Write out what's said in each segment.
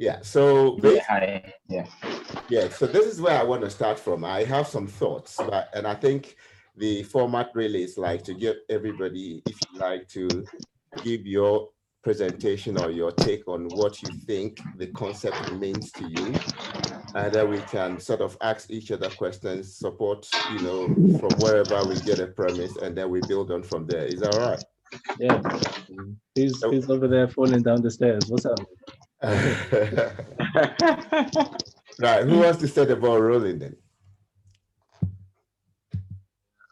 Yeah. So Yeah, hi. Yeah. yeah. So this is where I want to start from. I have some thoughts, and I think the format really is like to give everybody, if you like, to give your presentation or your take on what you think the concept means to you, and then we can sort of ask each other questions, support, from wherever we get a premise, and then we build on from there. Is that all right? Yeah. Who's over there falling down the stairs? What's happening? Right. Who wants to set the ball rolling then?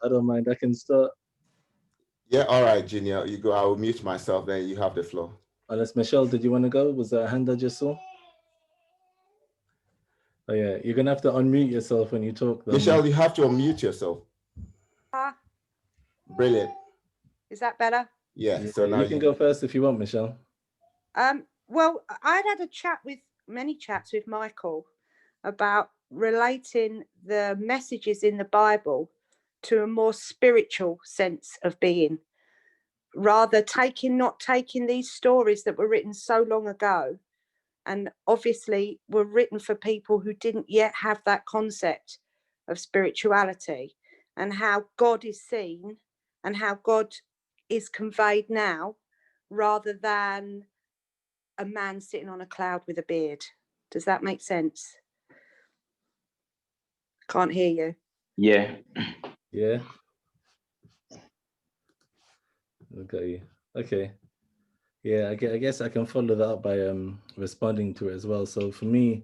I don't mind. I can start. Yeah. All right, Junior. You go. I will mute myself. Then you have the floor. Unless Michelle, did you want to go? Was that a hand I just saw? Oh yeah, you're gonna have to unmute yourself when you talk, though. Michelle, you have to unmute yourself. Brilliant. Is that better? Yeah. Yeah, So now you can go first if you want, Michelle. Well, I'd had many chats with Michael about relating the messages in the Bible to a more spiritual sense of being, rather not taking these stories that were written so long ago and obviously were written for people who didn't yet have that concept of spirituality and how God is seen and how God is conveyed now, rather than a man sitting on a cloud with a beard. Does that make sense? Can't hear you. Yeah. Yeah. Okay. Okay. Yeah, I guess I can follow that up by responding to it as well. So for me,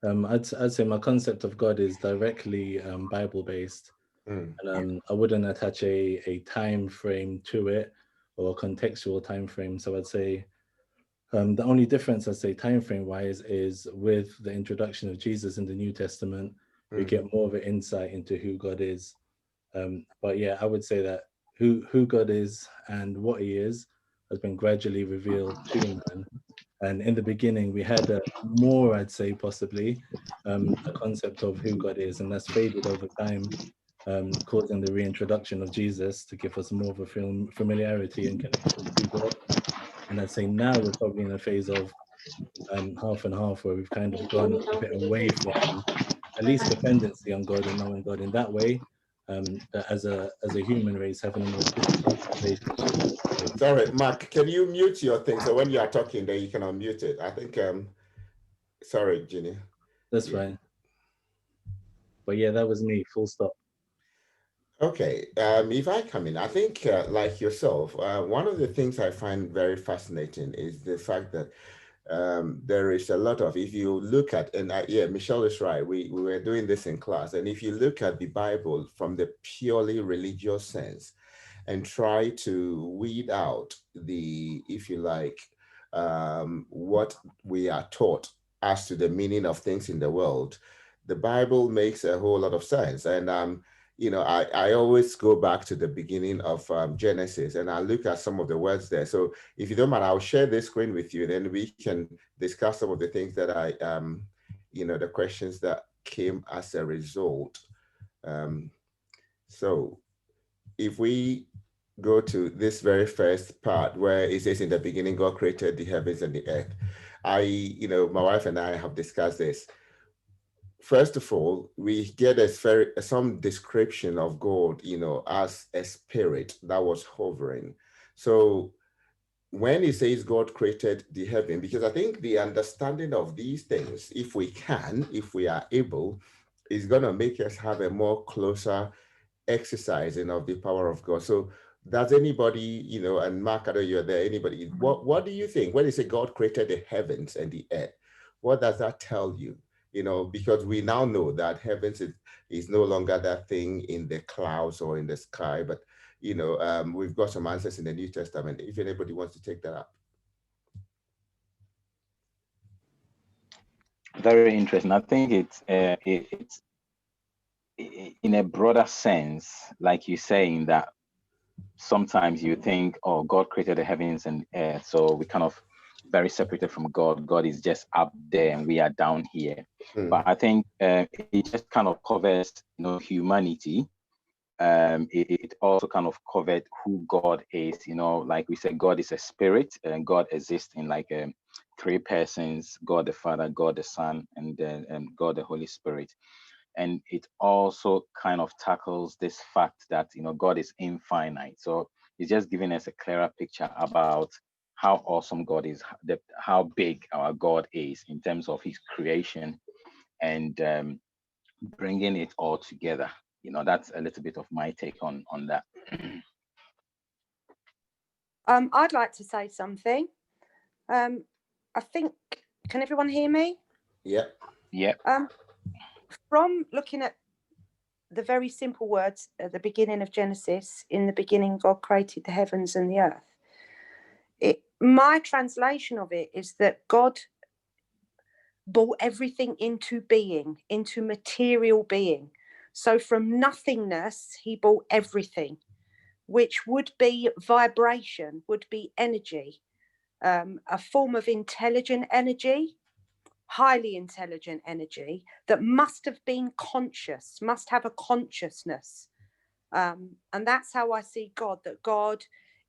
I'd say my concept of God is directly Bible based, and I wouldn't attach a time frame to it or a contextual time frame. So I'd say the only difference, I'd say, time frame wise, is with the introduction of Jesus in the New Testament, we get more of an insight into who God is. But yeah, I would say that who God is and what He is has been gradually revealed to man. And in the beginning, we had more, I'd say, possibly, a concept of who God is, and that's faded over time, causing the reintroduction of Jesus to give us more of a familiarity and connection to God. And I'd say now we're probably in a phase of half and half, where we've kind of gone a bit away from at least dependency on God and knowing God in that way, but as a human race having a more physical relationship. Sorry, Mark, can you mute your thing so when you are talking then you can unmute it? I think sorry, Ginny. That's fine. But yeah, that was me, full stop. Okay, if I come in, I think like yourself, one of the things I find very fascinating is the fact that there is a lot of, if you look at, and yeah, Michelle is right, we were doing this in class, and if you look at the Bible from the purely religious sense and try to weed out the, if you like, what we are taught as to the meaning of things in the world, the Bible makes a whole lot of sense. And I always go back to the beginning of Genesis, and I look at some of the words there. So if you don't mind, I'll share this screen with you, then we can discuss some of the things that the questions that came as a result. So if we go to this very first part where it says, in the beginning, God created the heavens and the earth. My wife and I have discussed this. First of all, we get some description of God, as a spirit that was hovering. So when he says God created the heaven, because I think the understanding of these things, if we are able, is going to make us have a more closer exercising of the power of God. So does anybody, and Mark, I know you're there, anybody, what do you think when they say God created the heavens and the earth? What does that tell you? Because we now know that heavens is no longer that thing in the clouds or in the sky, but, we've got some answers in the New Testament. If anybody wants to take that up. Very interesting. I think it's in a broader sense, like you're saying, that sometimes you think, oh, God created the heavens and earth, so we kind of very separated from God. God is just up there and we are down here. But I think it just kind of covers, humanity. It also kind of covered who God is. Like we said, God is a spirit, and God exists in like three persons: God the Father, God the Son, and then God the Holy Spirit. And it also kind of tackles this fact that God is infinite. So it's just giving us a clearer picture about how awesome God is, how big our God is in terms of His creation, and bringing it all together. That's a little bit of my take on that. I'd like to say something. I think, can everyone hear me? Yeah. Yeah. From looking at the very simple words at the beginning of Genesis, in the beginning God created the heavens and the earth. My translation of it is that God brought everything into being, into material being. So from nothingness, He brought everything, which would be vibration, would be energy, a form of intelligent energy, highly intelligent energy that must have been conscious, must have a consciousness. And that's how I see God, that God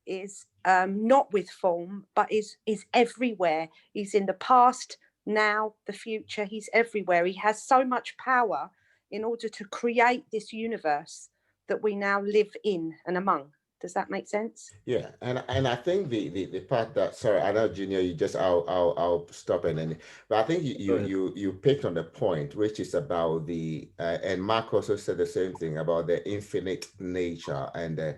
is not with form, but is everywhere. He's in the past, now, the future. He's everywhere. He has so much power in order to create this universe that we now live in and among. Does that make sense? Yeah, and I think the part that, sorry, I know Junior, you just I'll stop and then, but I think you picked on the point, which is about the and Mark also said the same thing about the infinite nature and the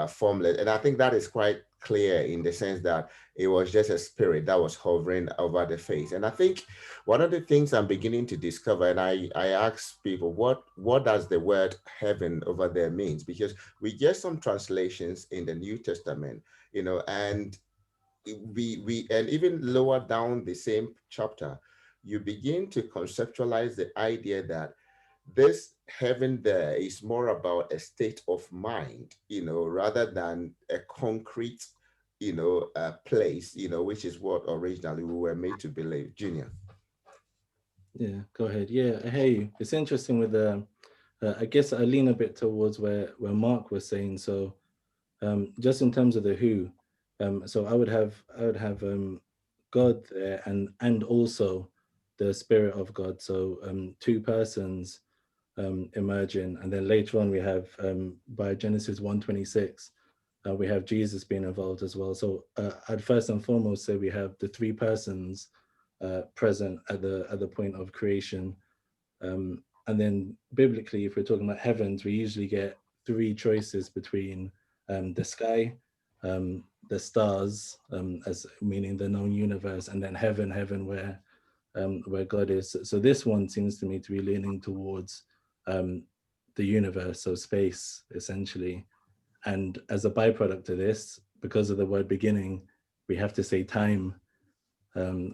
formless, and I think that is quite clear in the sense that it was just a spirit that was hovering over the face. And I think one of the things I'm beginning to discover, and I ask people, what does the word heaven over there means? Because we get some translations in the New Testament, and we and even lower down the same chapter, you begin to conceptualize the idea that this heaven there is more about a state of mind, rather than a concrete, place, which is what originally we were made to believe. Junior. Yeah, go ahead. Yeah, hey, it's interesting with I guess I lean a bit towards where Mark was saying. So, just in terms of the who, so I would have God there and also the Spirit of God. So, two persons emerging, and then later on we have by Genesis 1:26, we have Jesus being involved as well. So, I'd first and foremost say we have the three persons present at the point of creation. And then biblically, if we're talking about heavens, we usually get three choices between the sky, the stars, as meaning the known universe, and then heaven where God is. So this one seems to me to be leaning towards the universe, so space, essentially. And as a byproduct of this, because of the word beginning, we have to say time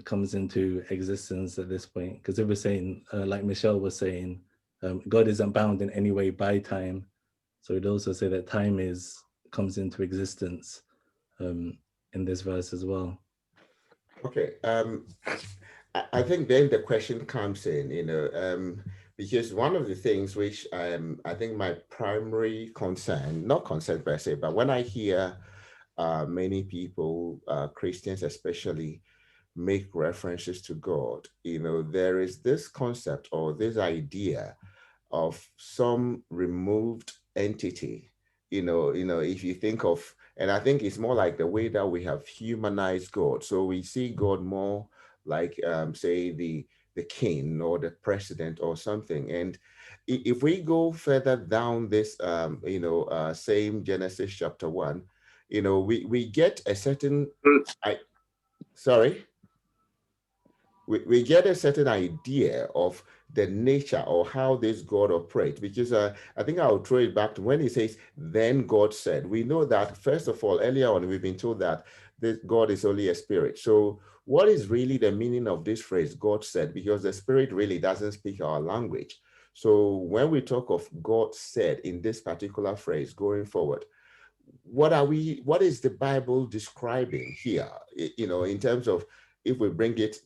comes into existence at this point, because it was saying, like Michelle was saying, God isn't bound in any way by time. So we'd also say that time comes into existence in this verse as well. Okay. I think then the question comes in, because one of the things which I think my primary concern, not concern per se, but when I hear many people, Christians especially, make references to God, there is this concept or this idea of some removed entity, if you think of, and I think it's more like the way that we have humanized God. So we see God more like, say, the king or the president or something. And if we go further down this, same Genesis chapter 1, we get a certain, sorry? We get a certain idea of the nature or how this God operates, because I think I'll throw it back to when he says, then God said. We know that, first of all, earlier on, we've been told that this God is only a spirit. So what is really the meaning of this phrase, God said? Because the spirit really doesn't speak our language. So when we talk of God said in this particular phrase going forward, what is the Bible describing here? In terms of, if we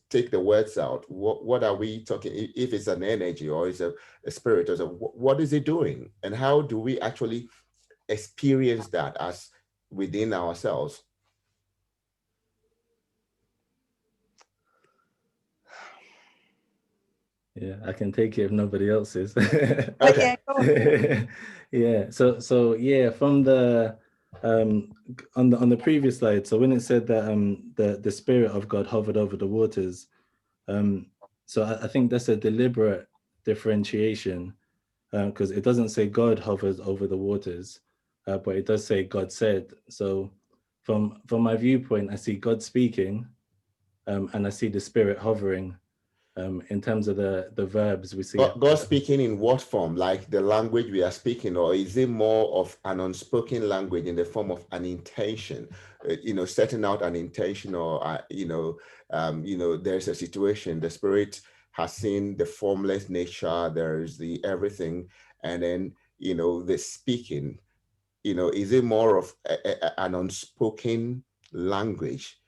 take the words out, what are we talking? If it's an energy or it's a spirit, or what is it doing? And how do we actually experience that as within ourselves? Yeah, I can take it if nobody else is. Oh Okay. yeah, go on. Yeah. So yeah, from the on the previous slide. So when it said that the spirit of God hovered over the waters, um, so I think that's a deliberate differentiation, because it doesn't say God hovers over the waters, but it does say God said. So from my viewpoint, I see God speaking, and I see the spirit hovering. In terms of the verbs, we see God speaking in what form? Like the language we are speaking, or is it more of an unspoken language in the form of an intention? Setting out an intention, or there's a situation. The spirit has seen the formless nature. There's the everything, and then the speaking. Is it more of an unspoken language,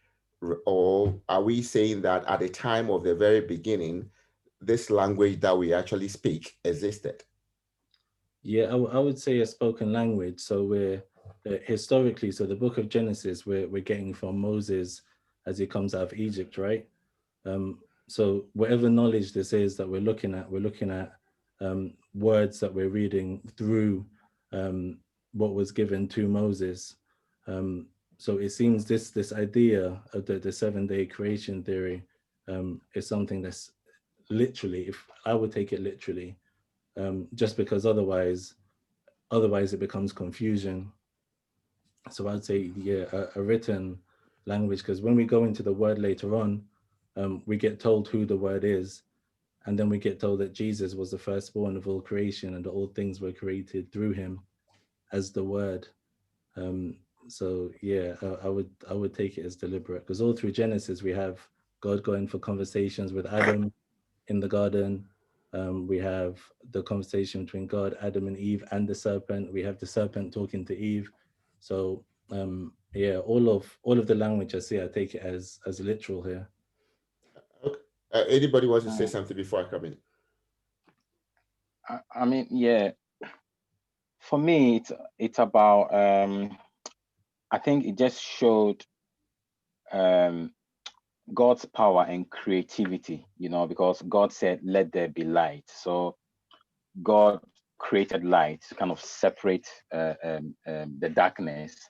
or are we saying that at the time of the very beginning, this language that we actually speak existed? Yeah, I would say a spoken language. So we're historically, so the book of Genesis, we're getting from Moses as he comes out of Egypt, right? So whatever knowledge this is that we're looking at words that we're reading through what was given to Moses. So it seems this idea of the 7-day creation theory is something that's literally, if I would take it literally, just because otherwise it becomes confusion. So I'd say, yeah, a written language, because when we go into the word later on, we get told who the word is, and then we get told that Jesus was the firstborn of all creation, and that all things were created through him as the word. Um, so yeah, I would take it as deliberate, because all through Genesis we have God going for conversations with Adam in the garden. We have the conversation between God, Adam, and Eve, and the serpent. We have the serpent talking to Eve. So yeah, all of the language I see, I take it as literal here. Okay. Anybody wants to say Mm. something before I come in? I mean, yeah. For me, it's about. I think it just showed um, God's power and creativity. Because God said, "Let there be light." So God created light to kind of separate the darkness,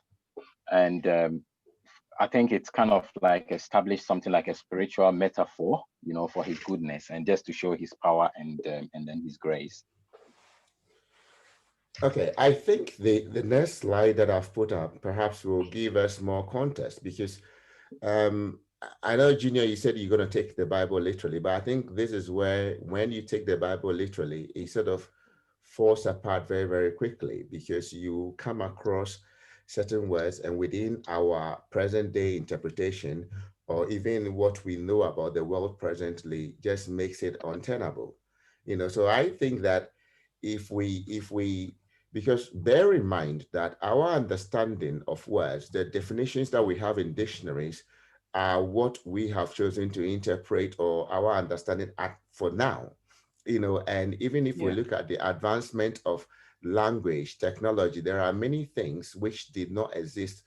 and I think it's kind of like established something like a spiritual metaphor, for His goodness and just to show His power and then His grace. Okay, I think the next slide that I've put up perhaps will give us more context, because I know, Junior, you said you're going to take the Bible literally, but I think this is where, when you take the Bible literally, it sort of falls apart very, very quickly, because you come across certain words, and within our present day interpretation, or even what we know about the world presently, just makes it untenable. So I think that if we because bear in mind that our understanding of words, the definitions that we have in dictionaries, are what we have chosen to interpret, or our understanding for now. And even if we Yeah, look at the advancement of language technology, there are many things which did not exist,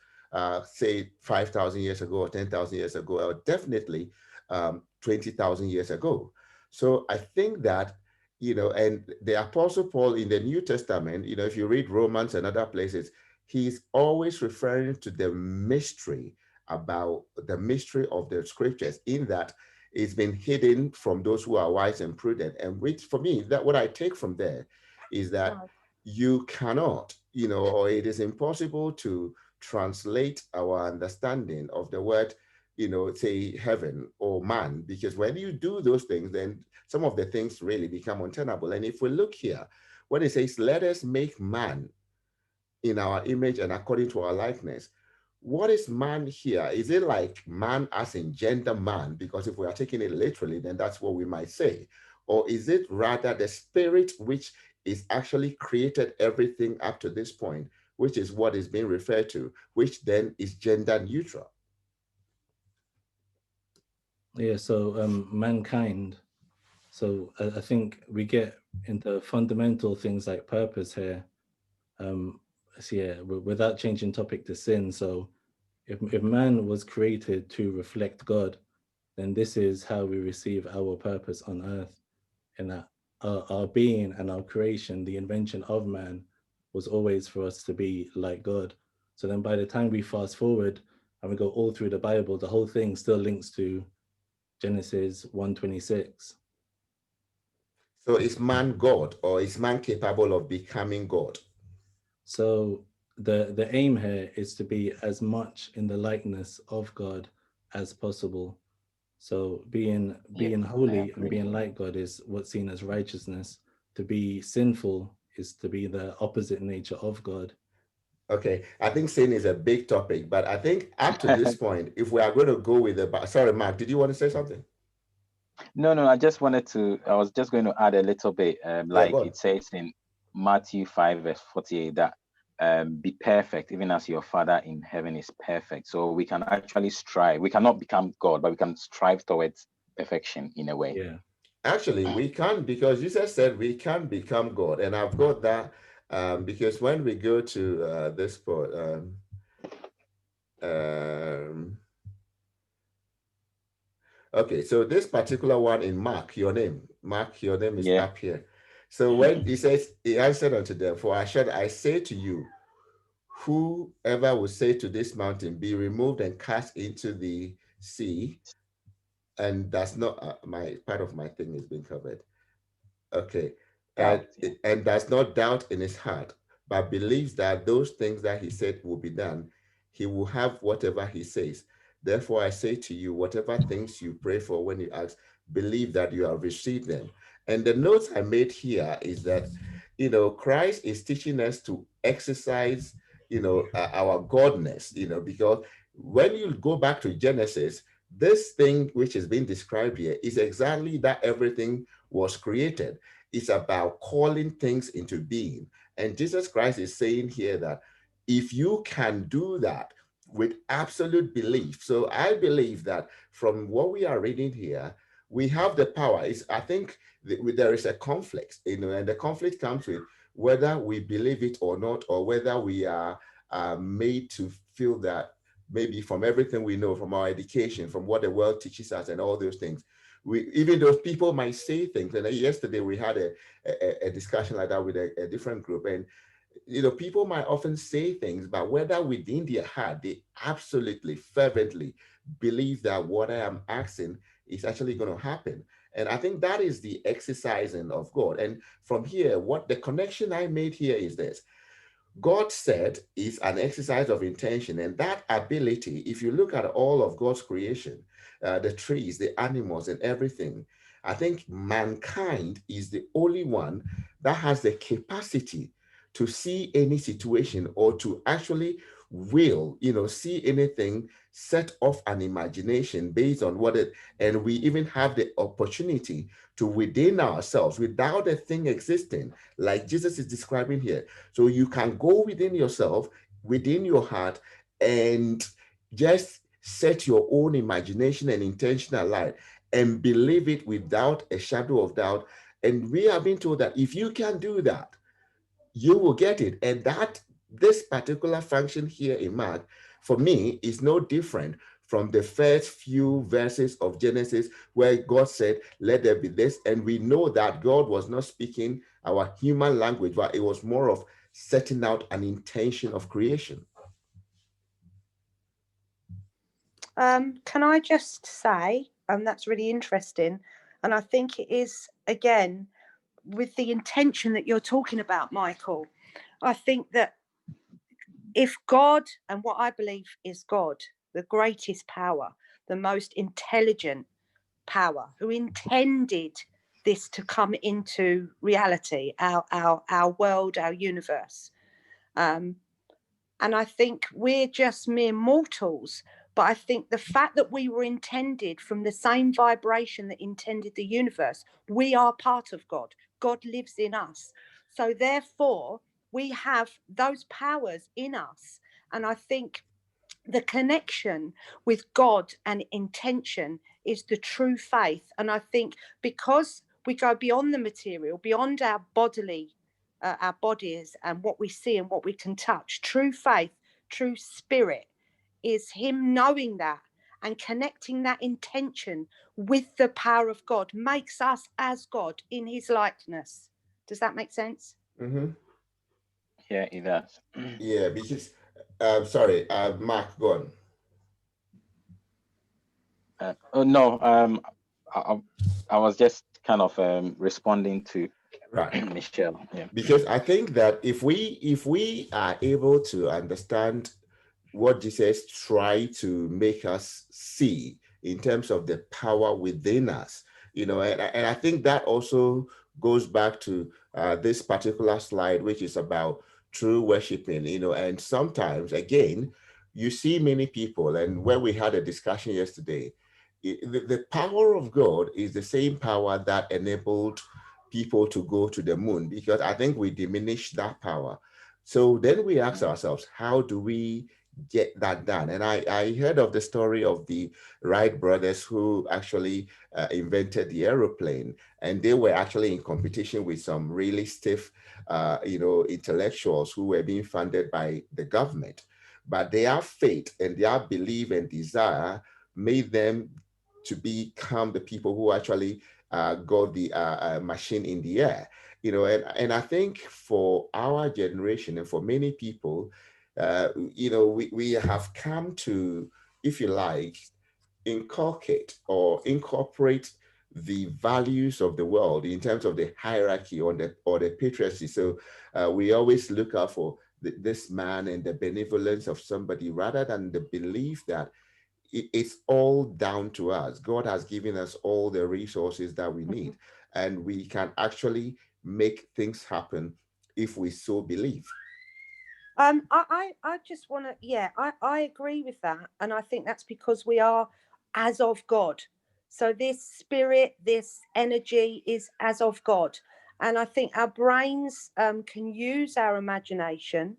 say 5,000 years ago, or 10,000 years ago, or definitely 20,000 years ago. So I think that, and the Apostle Paul in the New Testament, if you read Romans and other places, he's always referring to the mystery, about the mystery of the scriptures, in that it's been hidden from those who are wise and prudent. And which, for me, that what I take from there is that you cannot, or it is impossible to translate our understanding of the word, say heaven or man, because when you do those things, then some of the things really become untenable. And if we look here, when it says, let us make man in our image and according to our likeness, what is man here? Is it like man as in gender man? Because if we are taking it literally, then that's what we might say. Or is it rather the spirit which is actually created everything up to this point, which is what is being referred to, which then is gender neutral? Yeah, so mankind. So I think we get into fundamental things like purpose here. So yeah, without changing topic to sin. So if man was created to reflect God, then this is how we receive our purpose on earth. in that our being and our creation, the invention of man, was always for us to be like God. So then by the time we fast forward and we go all through the Bible, the whole thing still links to Genesis 1:26. So is man God, or is man capable of becoming God? So the aim here is to be as much in the likeness of God as possible. So being holy and being like God is what's seen as righteousness. To be sinful is to be the opposite nature of God. Okay, I think sin is a big topic, but I think up to this point, if we are going to go with the, sorry, Mark, did you want to say something? No, I was just going to add a little bit, like it says in Matthew 5, verse 48, that be perfect, even as your Father in heaven is perfect. So we can actually strive. We cannot become God, but we can strive towards perfection in a way. Yeah. Actually, we can, because Jesus said we can become God. And I've got that because when we go to this part, okay, so this particular one in Mark, your name is up here. So when he says, he answered unto them, for I say to you, whoever will say to this mountain, be removed and cast into the sea, and that's not my part of my thing is being covered. Okay. And does not doubt in his heart, but believes that those things that he said will be done, he will have whatever he says. Therefore, I say to you, whatever things you pray for when you ask, believe that you have received them. And the notes I made here is that, Christ is teaching us to exercise, our godness, because when you go back to Genesis, this thing which is being described here is exactly that everything was created. It's about calling things into being. And Jesus Christ is saying here that if you can do that with absolute belief. So I believe that from what we are reading here, we have the power. I think there is a conflict, and the conflict comes with whether we believe it or not, or whether we are made to feel that maybe from everything we know, from our education, from what the world teaches us and all those things, even those people might say things. And yesterday we had a discussion like that with a different group, and people might often say things, but whether within their heart they absolutely fervently believe that what I am asking is actually going to happen. And I think that is the exercising of God. And from here, what the connection I made here is this: God said is an exercise of intention, and that ability, if you look at all of God's creation, the trees, the animals, and everything, I think mankind is the only one that has the capacity to see any situation or to actually see anything, set off an imagination based on what it, and we even have the opportunity to within ourselves, without a thing existing, like Jesus is describing here. So you can go within yourself, within your heart, and just set your own imagination and intention alight and believe it without a shadow of doubt. And we have been told that if you can do that, you will get it. And that this particular function here in Mark, for me, is no different from the first few verses of Genesis, where God said, let there be this. And we know that God was not speaking our human language, but it was more of setting out an intention of creation. Can I just say, that's really interesting. And I think it is, again, with the intention that you're talking about, Michael. I think that if God, and what I believe is God, the greatest power, the most intelligent power, who intended this to come into reality, our world, our universe. And I think we're just mere mortals. But I think the fact that we were intended from the same vibration that intended the universe, we are part of God. God lives in us. So therefore, we have those powers in us. And I think the connection with God and intention is the true faith. And I think because we go beyond the material, beyond our bodily, our bodies and what we see and what we can touch, true faith, true spirit is him knowing that and connecting that intention with the power of God makes us as God in his likeness. Does that make sense? Mm-hmm. Yeah, it does. Yeah, because sorry, Mark, go on. Oh no, I, I was just kind of responding to Right. Michelle. Yeah. Because I think that if we are able to understand what Jesus tried to make us see in terms of the power within us, and I think that also goes back to this particular slide, which is about true worshiping, and sometimes, again, you see many people, and when we had a discussion yesterday, the power of God is the same power that enabled people to go to the moon, because I think we diminish that power. So then we ask ourselves, how do we get that done? And I heard of the story of the Wright brothers who actually invented the aeroplane, and they were actually in competition with some really stiff, intellectuals who were being funded by the government. But their faith and their belief and desire made them to become the people who actually got the machine in the air. And I think for our generation and for many people, we have come to, if you like, inculcate or incorporate the values of the world in terms of the hierarchy or the patriarchy. So we always look out for this man and the benevolence of somebody, rather than the belief that it's all down to us. God has given us all the resources that we need, and we can actually make things happen if we so believe. I just want to, yeah, I agree with that. And I think that's because we are as of God. So this spirit, this energy is as of God. And I think our brains can use our imagination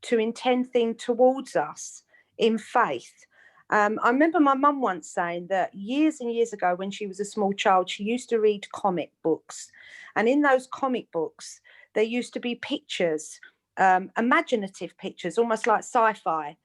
to intend things towards us in faith. I remember my mum once saying that years and years ago, when she was a small child, she used to read comic books. And in those comic books, there used to be pictures, imaginative pictures, almost like sci-fi,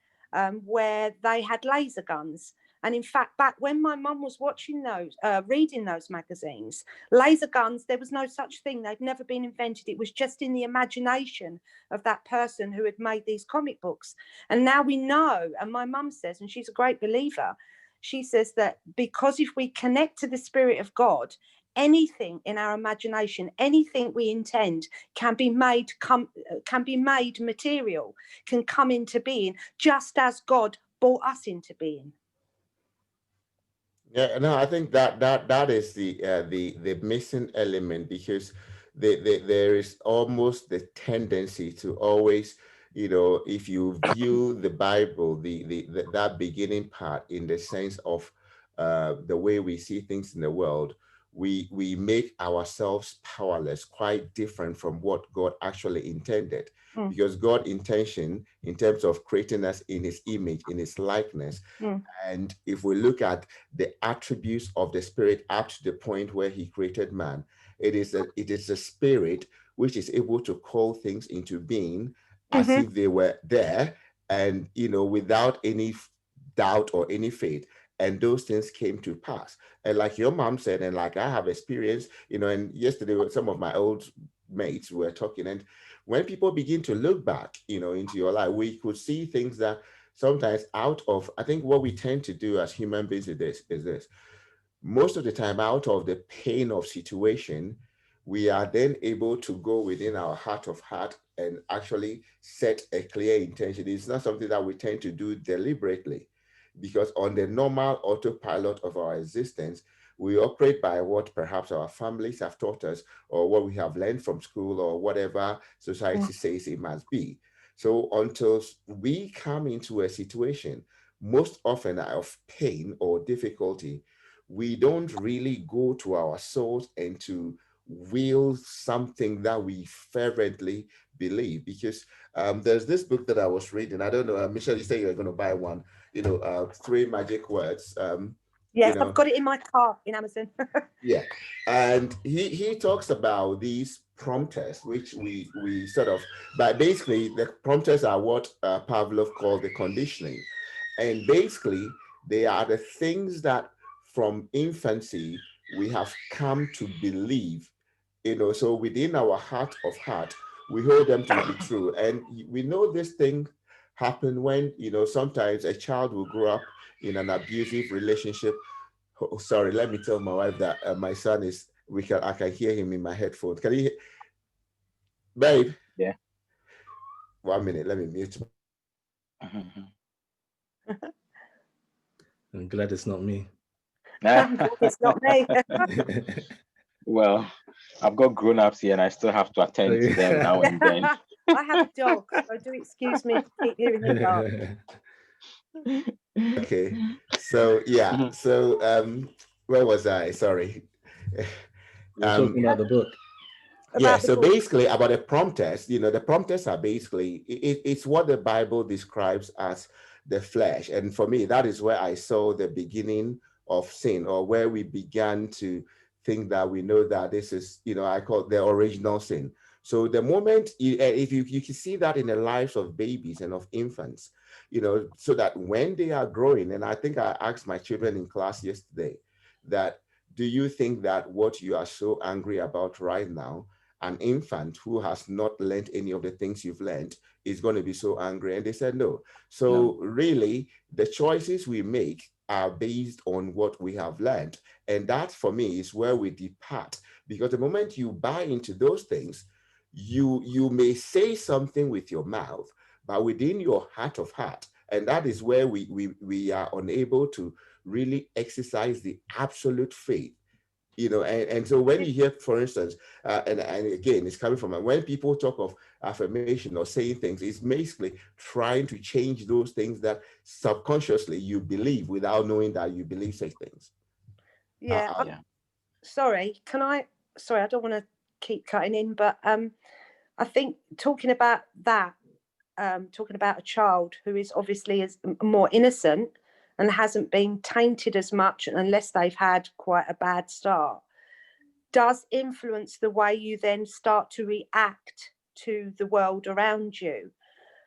where they had laser guns. And in fact, back when my mum was watching those, reading those magazines, laser guns, there was no such thing. They'd never been invented. It was just in the imagination of that person who had made these comic books. And now we know, and my mum says, and she's a great believer, she says that because if we connect to the Spirit of God, anything in our imagination, anything we intend can be made material, can come into being, just as God brought us into being. Yeah, no, I think that is the missing element, because there is almost the tendency to always, if you view the Bible, that beginning part in the sense of the way we see things in the world, we make ourselves powerless, quite different from what God actually intended. Because God's intention in terms of creating us in his image, in his likeness, and if we look at the attributes of the Spirit up to the point where he created man, it is a spirit which is able to call things into being as if they were there, and without any doubt or any faith. And those things came to pass. And like your mom said, and like I have experienced, and yesterday some of my old mates were talking, and when people begin to look back, into your life, we could see things that sometimes out of, I think what we tend to do as human beings is this. Most of the time, out of the pain of situation, we are then able to go within our heart of heart and actually set a clear intention. It's not something that we tend to do deliberately, because on the normal autopilot of our existence, we operate by what perhaps our families have taught us, or what we have learned from school, or whatever society says it must be. So until we come into a situation, most often of pain or difficulty, we don't really go to our souls and to will something that we fervently believe. Because there's this book that I was reading. I don't know, Michelle, you say you're going to buy one, Three Magic Words. Yes, I've got it in my car in Amazon. Yeah. And he talks about these prompters, which we sort of, but basically the prompters are what Pavlov called the conditioning. And basically They are the things that from infancy we have come to believe, so within our heart of heart, we hold them to be true. And we know this thing happen when, sometimes a child will grow up in an abusive relationship. Oh, sorry, let me tell my wife that my son is, I can hear him in my headphones. Can you, babe? Yeah. 1 minute, let me mute. I'm glad it's not me. It's not me. Well, I've got grown-ups here and I still have to attend to them now and then. I have a dog, so do excuse me if you keep hearing him bark. Okay, so yeah, so where was I? Sorry. We're talking about the book. Yeah, so basically about the prompters, the prompters are basically, it's what the Bible describes as the flesh. And for me, that is where I saw the beginning of sin, or where we began to think that we know that this is, I call it the original sin. So the moment, if you can see that in the lives of babies and of infants, so that when they are growing, and I think I asked my children in class yesterday that, do you think that what you are so angry about right now, an infant who has not learned any of the things you've learned is going to be so angry? And they said no. So really, the choices we make are based on what we have learned. And that, for me, is where we depart. Because the moment you buy into those things, you may say something with your mouth, but within your heart of heart, and that is where we are unable to really exercise the absolute faith. And so when you hear, for instance, and again, it's coming from, when people talk of affirmation or saying things, it's basically trying to change those things that subconsciously you believe without knowing that you believe such things. Yeah. Sorry, I don't want to keep cutting in, but I think talking about that, talking about a child who is obviously more innocent and hasn't been tainted as much, unless they've had quite a bad start, does influence the way you then start to react to the world around you.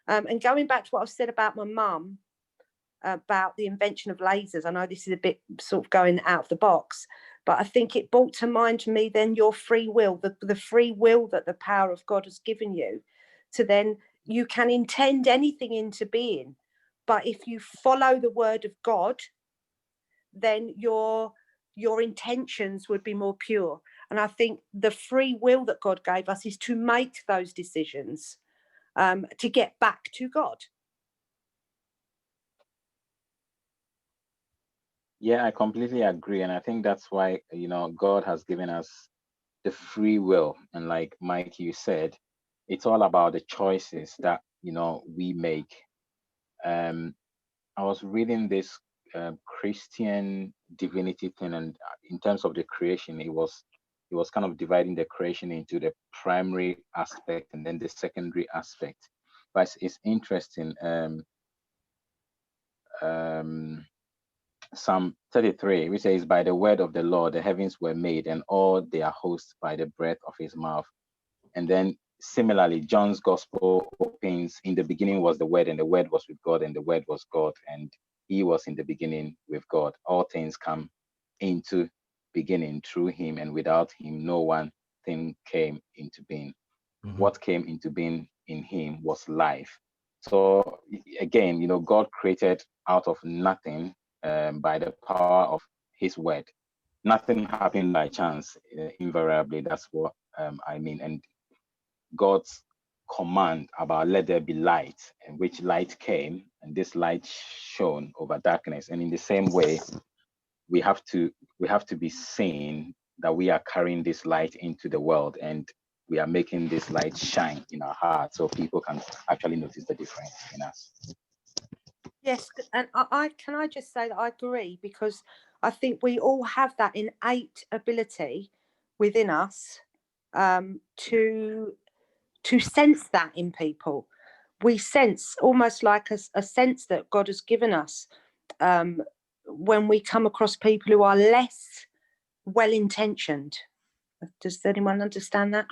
And going back to what I've said about my mum, about the invention of lasers, I know this is a bit sort of going out of the box, but I think it brought to mind to me then your free will, the free will that the power of God has given you, to then you can intend anything into being. But if you follow the word of God, then your intentions would be more pure. And I think the free will that God gave us is to make those decisions, to get back to God. Yeah, I completely agree. And I think that's why, God has given us the free will. And like Mike, you said, it's all about the choices that, we make. I was reading this Christian divinity thing, and in terms of the creation, it was kind of dividing the creation into the primary aspect and then the secondary aspect. But it's interesting. Psalm 33, which says, "By the word of the Lord the heavens were made, and all their hosts by the breath of his mouth." And then similarly, John's gospel opens, "In the beginning was the word, and the word was with God, and the word was God, and he was in the beginning with God. All things come into beginning through him, and without him no one thing came into being." Mm-hmm. What came into being in him was life. So again, God created out of nothing, by the power of his word. Nothing happened by chance, invariably. That's what I mean. And God's command about "let there be light," and which light came, and this light shone over darkness. And in the same way, we have to be seen that we are carrying this light into the world, and we are making this light shine in our hearts, so people can actually notice the difference in us. Yes, and I just say that I agree, because I think we all have that innate ability within us, to sense that in people. We sense almost like a sense that God has given us, when we come across people who are less well-intentioned. Does anyone understand that?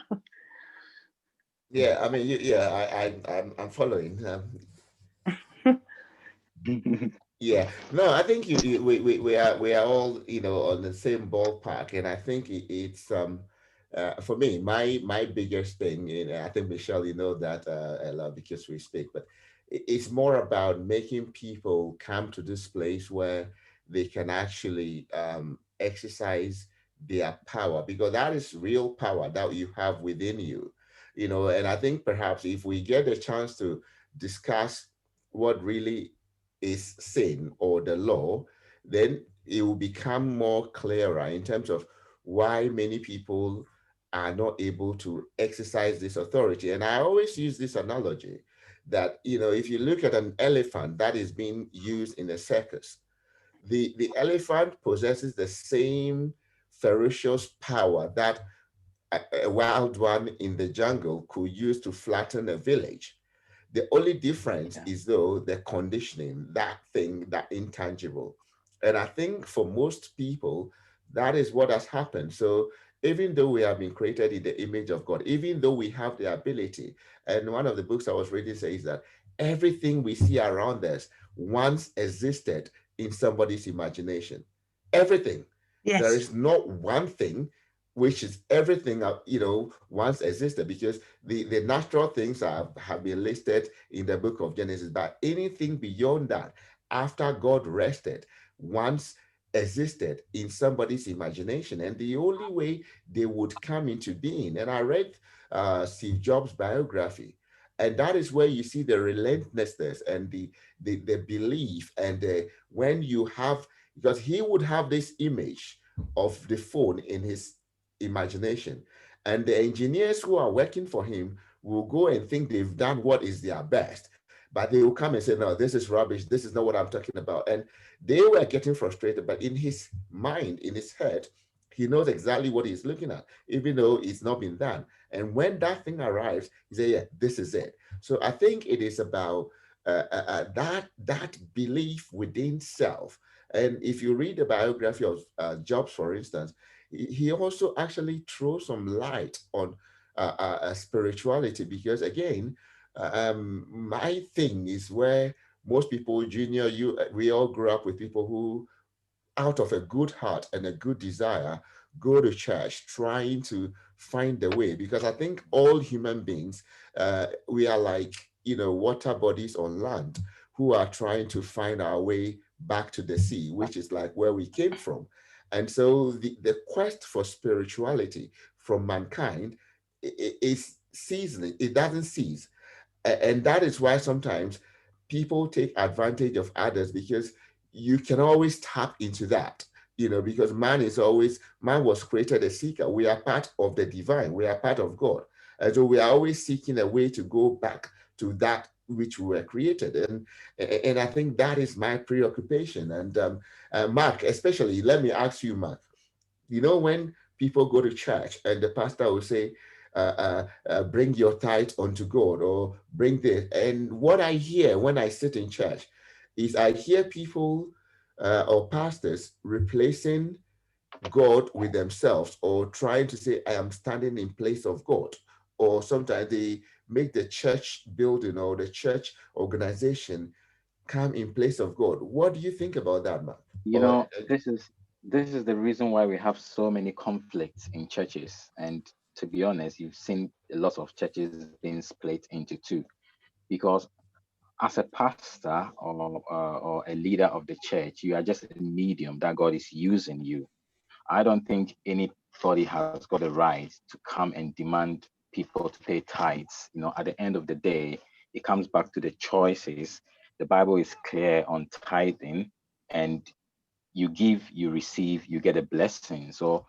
Yeah, I mean, I'm following. Yeah, no, I think we are all, on the same ballpark, and I think it's for me, my biggest thing, I think, Michelle, you know that, Ella, because we speak, but it's more about making people come to this place where they can actually exercise their power, because that is real power that you have within you, and I think perhaps if we get a chance to discuss what really is sin or the law, then it will become more clearer in terms of why many people are not able to exercise this authority. And I always use this analogy that, if you look at an elephant that is being used in a circus, the elephant possesses the same ferocious power that a wild one in the jungle could use to flatten a village. The only difference Yeah. is, though, the conditioning, that thing, that intangible. And I think for most people, that is what has happened. So even though we have been created in the image of God, even though we have the ability, and one of the books I was reading says that everything we see around us once existed in somebody's imagination. Everything. There Yes. is not one thing, which is everything, once existed, because the natural things have been listed in the book of Genesis, but anything beyond that, after God rested, once existed in somebody's imagination. And the only way they would come into being, and I read Steve Jobs' biography, and that is where you see the relentlessness and the belief, and when you have, because he would have this image of the phone in his imagination. And the engineers who are working for him will go and think they've done what is their best, but they will come and say, no, this is rubbish. This is not what I'm talking about. And they were getting frustrated, but in his mind, in his head, he knows exactly what he's looking at, even though it's not been done. And when that thing arrives, he says, yeah, this is it. So I think it is about that belief within self. And if you read the biography of Jobs, for instance, he also actually throws some light on spirituality, because again, my thing is where most people, Junior, we all grew up with people who, out of a good heart and a good desire, go to church trying to find the way, because I think all human beings, we are like, water bodies on land who are trying to find our way back to the sea, which is like where we came from. And so the quest for spirituality from mankind is seasoning, it doesn't cease. And that is why sometimes people take advantage of others, because you can always tap into that, because man was created a seeker. We are part of the divine, we are part of God. And so we are always seeking a way to go back to that which we were created. And I think that is my preoccupation. And Mark, especially, let me ask you, Mark, when people go to church and the pastor will say, bring your tithe unto God, or bring this. And what I hear when I sit in church is I hear people or pastors replacing God with themselves, or trying to say, I am standing in place of God. Or sometimes they make the church building or the church organization come in place of God. What do you think about that, Mark? You Or know, this is the reason why we have so many conflicts in churches. And to be honest, you've seen a lot of churches being split into two, because as a pastor or a leader of the church, you are just a medium that God is using you. I don't think anybody has got a right to come and demand people to pay tithes. At the end of the day, it comes back to the choices. The Bible is clear on tithing, and you give, you receive, you get a blessing. So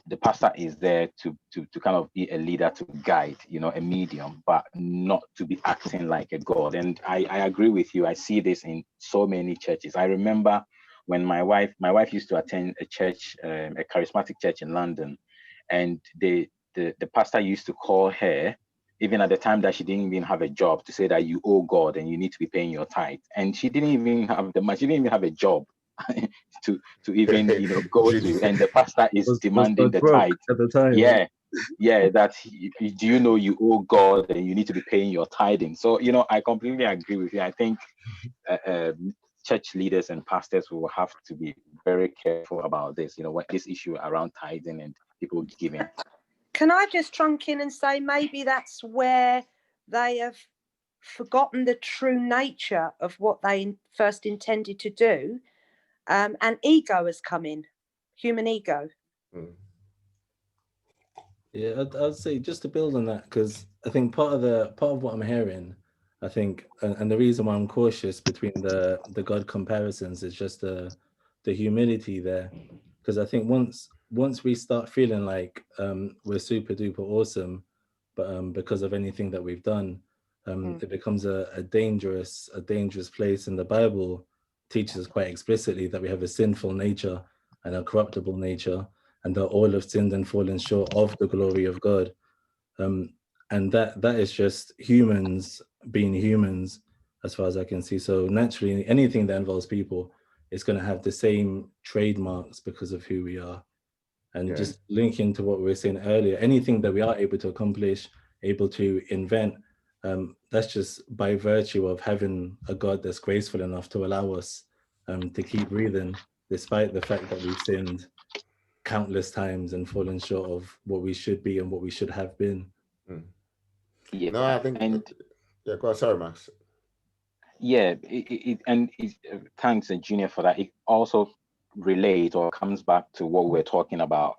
the pastor is there to kind of be a leader, to guide, a medium, but not to be acting like a god. And I agree with you. I see this in so many churches. I remember when my wife used to attend a church, a charismatic church in London, and the pastor used to call her, even at the time that she didn't even have a job, to say that you owe God and you need to be paying your tithe. And she didn't even have the money, she didn't even have a job to even go to, and the pastor is Was demanding the broke tithe. at the time. Yeah, that do you know you owe God and you need to be paying your tithing? So I completely agree with you. I think church leaders and pastors will have to be very careful about this, when this issue around tithing and people giving. Can I just trunk in and say maybe that's where they have forgotten the true nature of what they first intended to do, and ego has come in, human ego. Yeah, I'd say just to build on that, because I think part of what I'm hearing, I think, and the reason why I'm cautious between the God comparisons is just the humility there, because I think once we start feeling like we're super duper awesome, but because of anything that we've done, it becomes a dangerous place. And the Bible teaches quite explicitly that we have a sinful nature and a corruptible nature, and that all have sinned and fallen short of the glory of God. And that is just humans being humans, as far as I can see. So naturally, anything that involves people is going to have the same trademarks because of who we are. And just linking to what we were saying earlier, anything that we are able to accomplish, able to invent, that's just by virtue of having a God that's graceful enough to allow us to keep breathing, despite the fact that we've sinned countless times and fallen short of what we should be and what we should have been. Yeah, no, I think, and yeah, go on, sorry, Max. yeah, thanks, Junior, for that. It also relates or comes back to what we're talking about,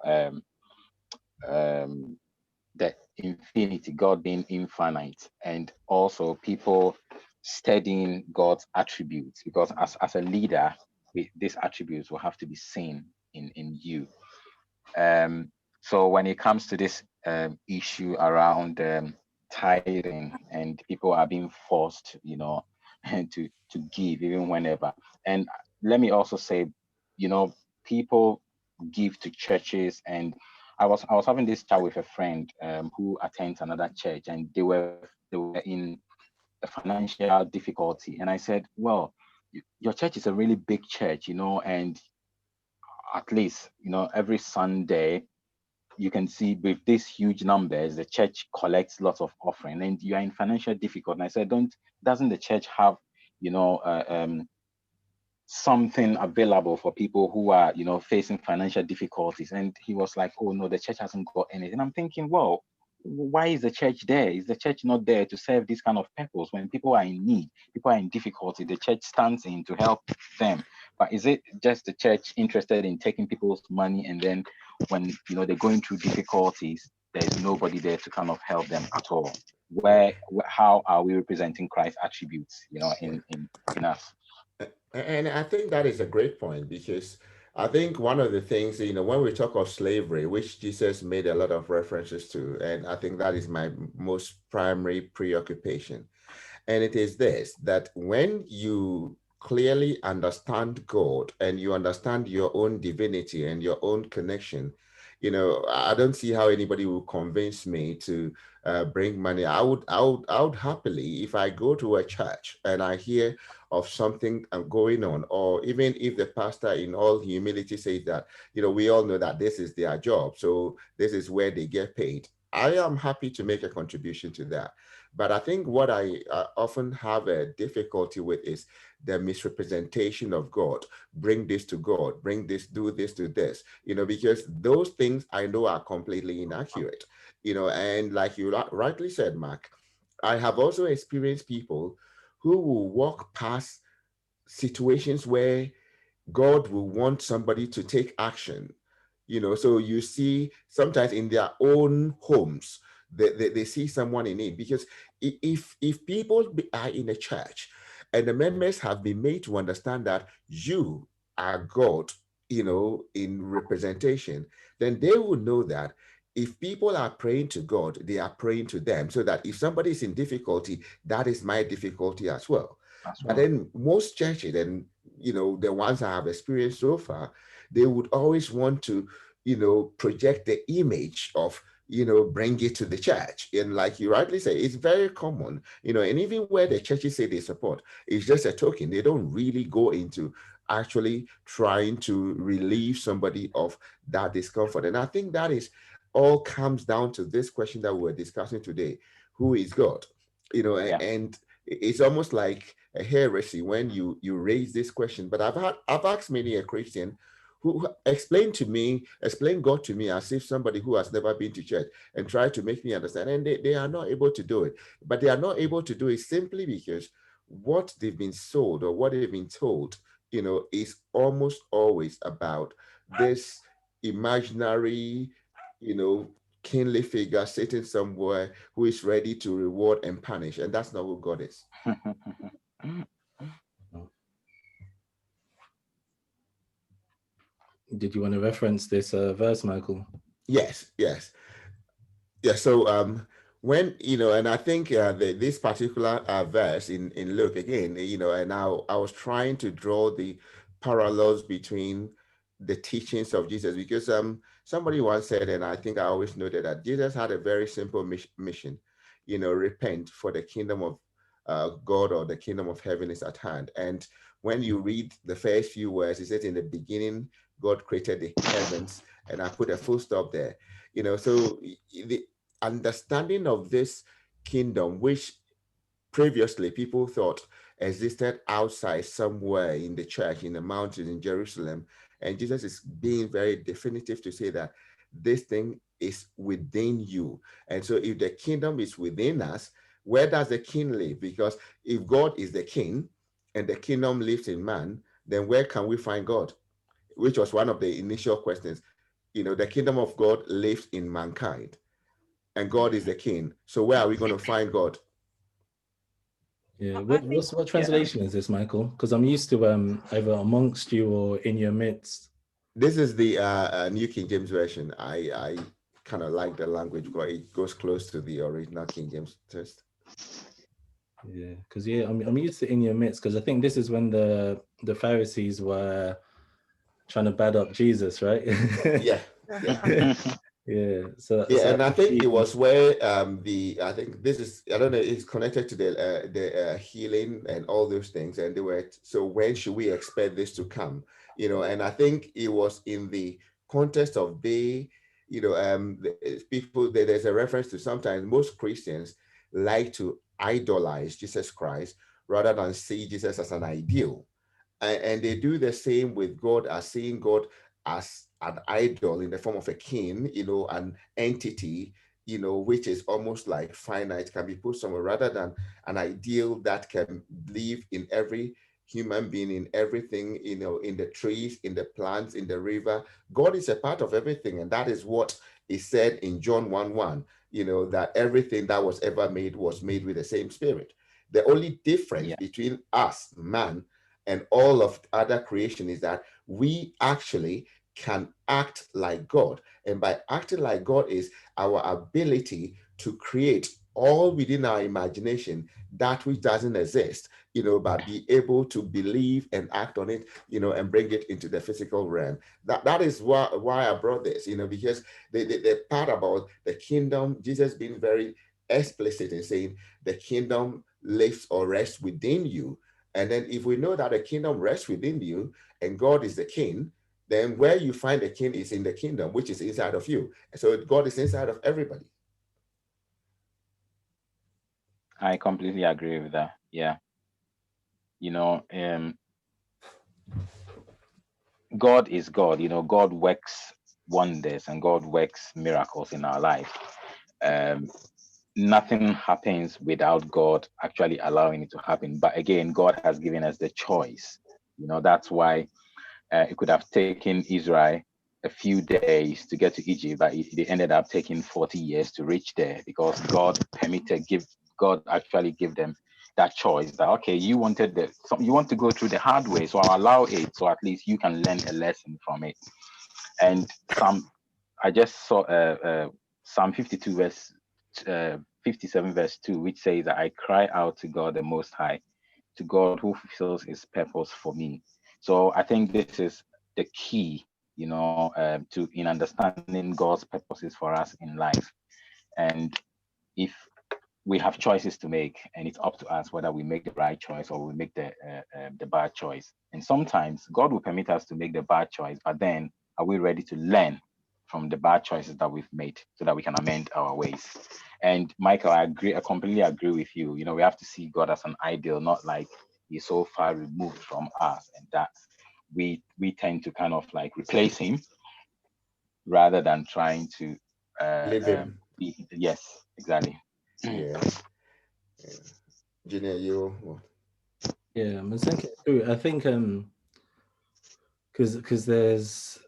the infinity, God being infinite, and also people studying God's attributes, because as a leader, these attributes will have to be seen in you. So when it comes to this issue around tithing, and people are being forced, to give even whenever. And let me also say, people give to churches, and I was having this chat with a friend who attends another church, and they were in a financial difficulty, and I said, well, your church is a really big church, and at least every Sunday you can see with these huge numbers, the church collects lots of offering, and you are in financial difficulty. And I said, doesn't the church have, something available for people who are, facing financial difficulties? And he was like, oh no, the church hasn't got anything. I'm thinking, well, why is the church there? Is the church not there to serve this kind of purpose? When people are in need, people are in difficulty, the church stands in to help them. But is it just the church interested in taking people's money, and then when they're going through difficulties, there's nobody there to kind of help them at all? How are we representing Christ's attributes, in us? And I think that is a great point, because I think one of the things, when we talk of slavery, which Jesus made a lot of references to, and I think that is my most primary preoccupation. And it is this, that when you clearly understand God and you understand your own divinity and your own connection, I don't see how anybody will convince me to bring money. I would happily, if I go to a church and I hear of something going on, or even if the pastor in all humility says that, we all know that this is their job, so this is where they get paid, I am happy to make a contribution to that. But I think what I often have a difficulty with is the misrepresentation of God. Bring this to God, bring this, do this to this, because those things I know are completely inaccurate, and like you rightly said, Mark, I have also experienced people who will walk past situations where God will want somebody to take action. So you see sometimes in their own homes, they see someone in need, because if people are in a church and the members have been made to understand that you are God, in representation, then they will know that if people are praying to God, they are praying to them, so that if somebody is in difficulty, that is my difficulty as well. But then most churches, and the ones I have experienced so far, they would always want to, project the image of, bring it to the church. And like you rightly say, it's very common, and even where the churches say they support, it's just a token. They don't really go into actually trying to relieve somebody of that discomfort. And I think that is all comes down to this question that we're discussing today: who is God? Yeah. And it's almost like a heresy when you raise this question. But I've asked many a Christian who explain God to me as if somebody who has never been to church, and try to make me understand. And they are not able to do it. But they are not able to do it simply because what they've been sold or what they've been told, is almost always about this imaginary, kingly figure sitting somewhere who is ready to reward and punish. And that's not who God is. Did you want to reference this verse, Michael? Yes. Yeah. So when, and I think this particular verse in Luke again, and I was trying to draw the parallels between the teachings of Jesus, because somebody once said, and I think I always noted, that Jesus had a very simple mission, repent, for the kingdom of God, or the kingdom of heaven, is at hand. And when you read the first few words, it says, in the beginning God created the heavens, and I put a full stop there. So the understanding of this kingdom, which previously people thought existed outside somewhere in the church, in the mountains, in Jerusalem. And Jesus is being very definitive to say that this thing is within you. And so if the kingdom is within us, where does the king live? Because if God is the king and the kingdom lives in man, then where can we find God? Which was one of the initial questions. The kingdom of God lives in mankind, and God is the king. So where are we going to find God? Yeah, what translation is this, Michael? Because I'm used to either amongst you or in your midst. This is the New King James Version. I kind of like the language, but it goes close to the original King James text. Yeah, because I'm used to in your midst, because I think this is when the Pharisees were trying to bad up Jesus, right? Yeah. Yeah. So and I think it was where I think this is, I don't know, it's connected to the healing and all those things. And they were, so when should we expect this to come? And I think it was in the context of people, there's a reference to, sometimes most Christians like to idolize Jesus Christ rather than see Jesus as an ideal. And they do the same with God, as seeing God as an idol in the form of a king, an entity, which is almost like finite, can be put somewhere, rather than an ideal that can live in every human being, in everything, in the trees, in the plants, in the river. God is a part of everything. And that is what is said in John 1:1, that everything that was ever made was made with the same spirit. The only difference between us, man, and all of other creation is that we actually can act like God. And by acting like God is our ability to create all within our imagination, that which doesn't exist, but be able to believe and act on it, and bring it into the physical realm. That is why I brought this, because the part about the kingdom, Jesus being very explicit in saying the kingdom lives or rests within you. And then if we know that the kingdom rests within you and God is the king, then where you find the king is in the kingdom, which is inside of you. So God is inside of everybody. I completely agree with that. Yeah. God is God. God works wonders and God works miracles in our life. Nothing happens without God actually allowing it to happen. But again, God has given us the choice. That's why it could have taken Israel a few days to get to Egypt, but they ended up taking 40 years to reach there, because God actually give them that choice, that okay, you want to go through the hard way, so I'll allow it, so at least you can learn a lesson from it. And I just saw Psalm 52 verse 57 verse 2, which says that I cry out to God the Most High, to God who fulfills His purpose for me. So I think this is the key, to in understanding God's purposes for us in life. And if we have choices to make, and it's up to us whether we make the right choice or we make the bad choice. And sometimes God will permit us to make the bad choice, but then are we ready to learn from the bad choices that we've made so that we can amend our ways? And Michael, I completely agree with you. We have to see God as an ideal, not like he's so far removed from us, and that we tend to kind of like replace him rather than trying to Leave him. yes, exactly. Yeah. Yeah. Junior, you. Yeah, I'm thinking through. I think because there's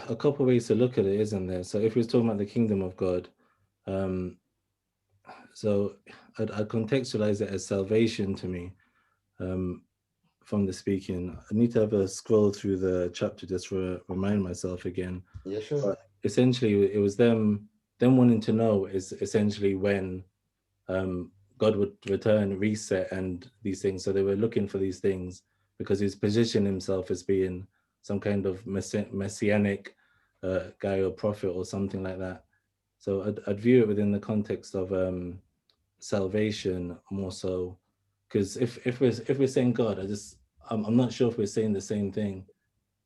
a couple of ways to look at it, isn't there? So if we're talking about the kingdom of God, um, so I contextualize it as salvation to me. From the speaking, I need to have a scroll through the chapter just to remind myself again. Yeah, sure. But essentially, it was them wanting to know is essentially when God would return, reset, and these things. So they were looking for these things because he's positioned himself as being some kind of messianic guy or prophet or something like that. So I'd view it within the context of salvation more so, because if we're saying God, I'm not sure if we're saying the same thing.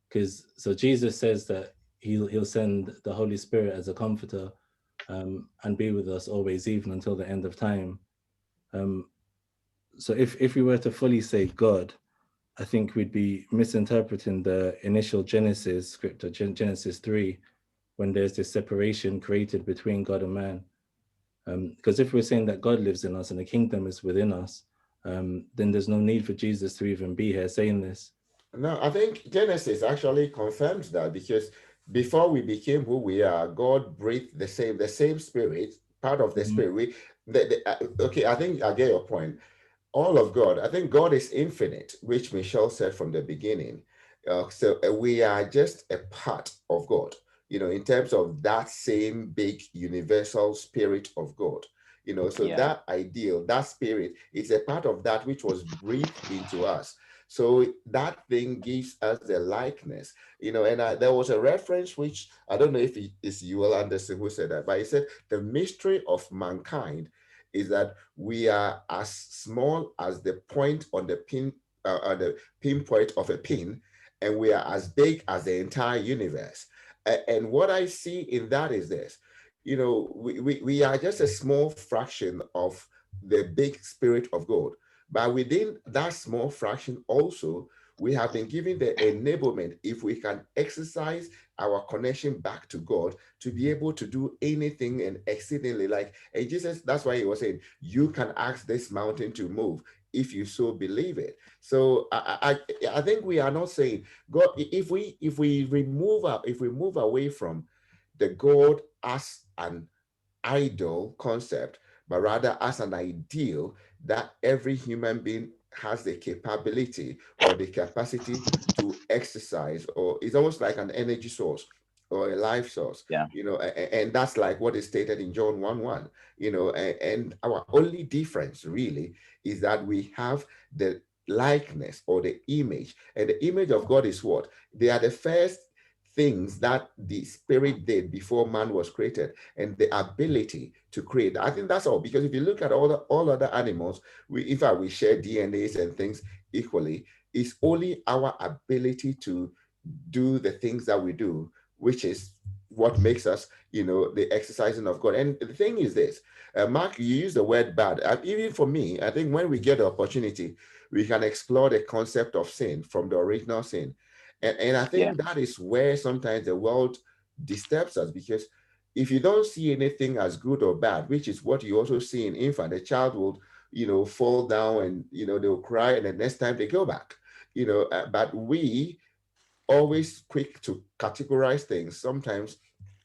Because so Jesus says that he'll send the Holy Spirit as a comforter and be with us always, even until the end of time. So if we were to fully say God, I think we'd be misinterpreting the initial Genesis scripture, Genesis 3, when there's this separation created between God and man. Because if we're saying that God lives in us and the kingdom is within us, then there's no need for Jesus to even be here saying this. No, I think Genesis actually confirms that, because before we became who we are, God breathed the same spirit, part of the Mhm. spirit. Okay, I think I get your point. All of God, I think God is infinite, which Michelle said from the beginning. So we are just a part of God, in terms of that same big universal spirit of God. So Yeah. that ideal, that spirit, is a part of that which was breathed into us. So that thing gives us the likeness, and there was a reference which I don't know if it's Yuval Anderson who said that, but he said the mystery of mankind is that we are as small as the point on the pinpoint of a pin, and we are as big as the entire universe. And what I see in that is this: we are just a small fraction of the big spirit of God. But within that small fraction also, we have been given the enablement, if we can exercise our connection back to God, to be able to do anything and exceedingly, like, and Jesus, that's why he was saying, you can ask this mountain to move if you so believe it. So I think we are not saying God, if we move away from the God as an idol concept, but rather as an ideal that every human being has the capability or the capacity to exercise, or it's almost like an energy source or a life source, Yeah. and that's like what is stated in John 1:1, and our only difference really is that we have the likeness or the image, and the image of God is what? They are the first things that the spirit did before man was created, and the ability to create. I think that's all, because if you look at all other animals, in fact we share DNAs and things equally. It's only our ability to do the things that we do, which is what makes us, the exercising of God. And the thing is this, Mark, you use the word bad. Even for me, I think when we get the opportunity, we can explore the concept of sin from the original sin. And I Yeah. think that is where sometimes the world disturbs us, because if you don't see anything as good or bad, which is what you also see in infant, the child will, fall down and, they'll cry, and the next time they go back, but we always quick to categorize things, sometimes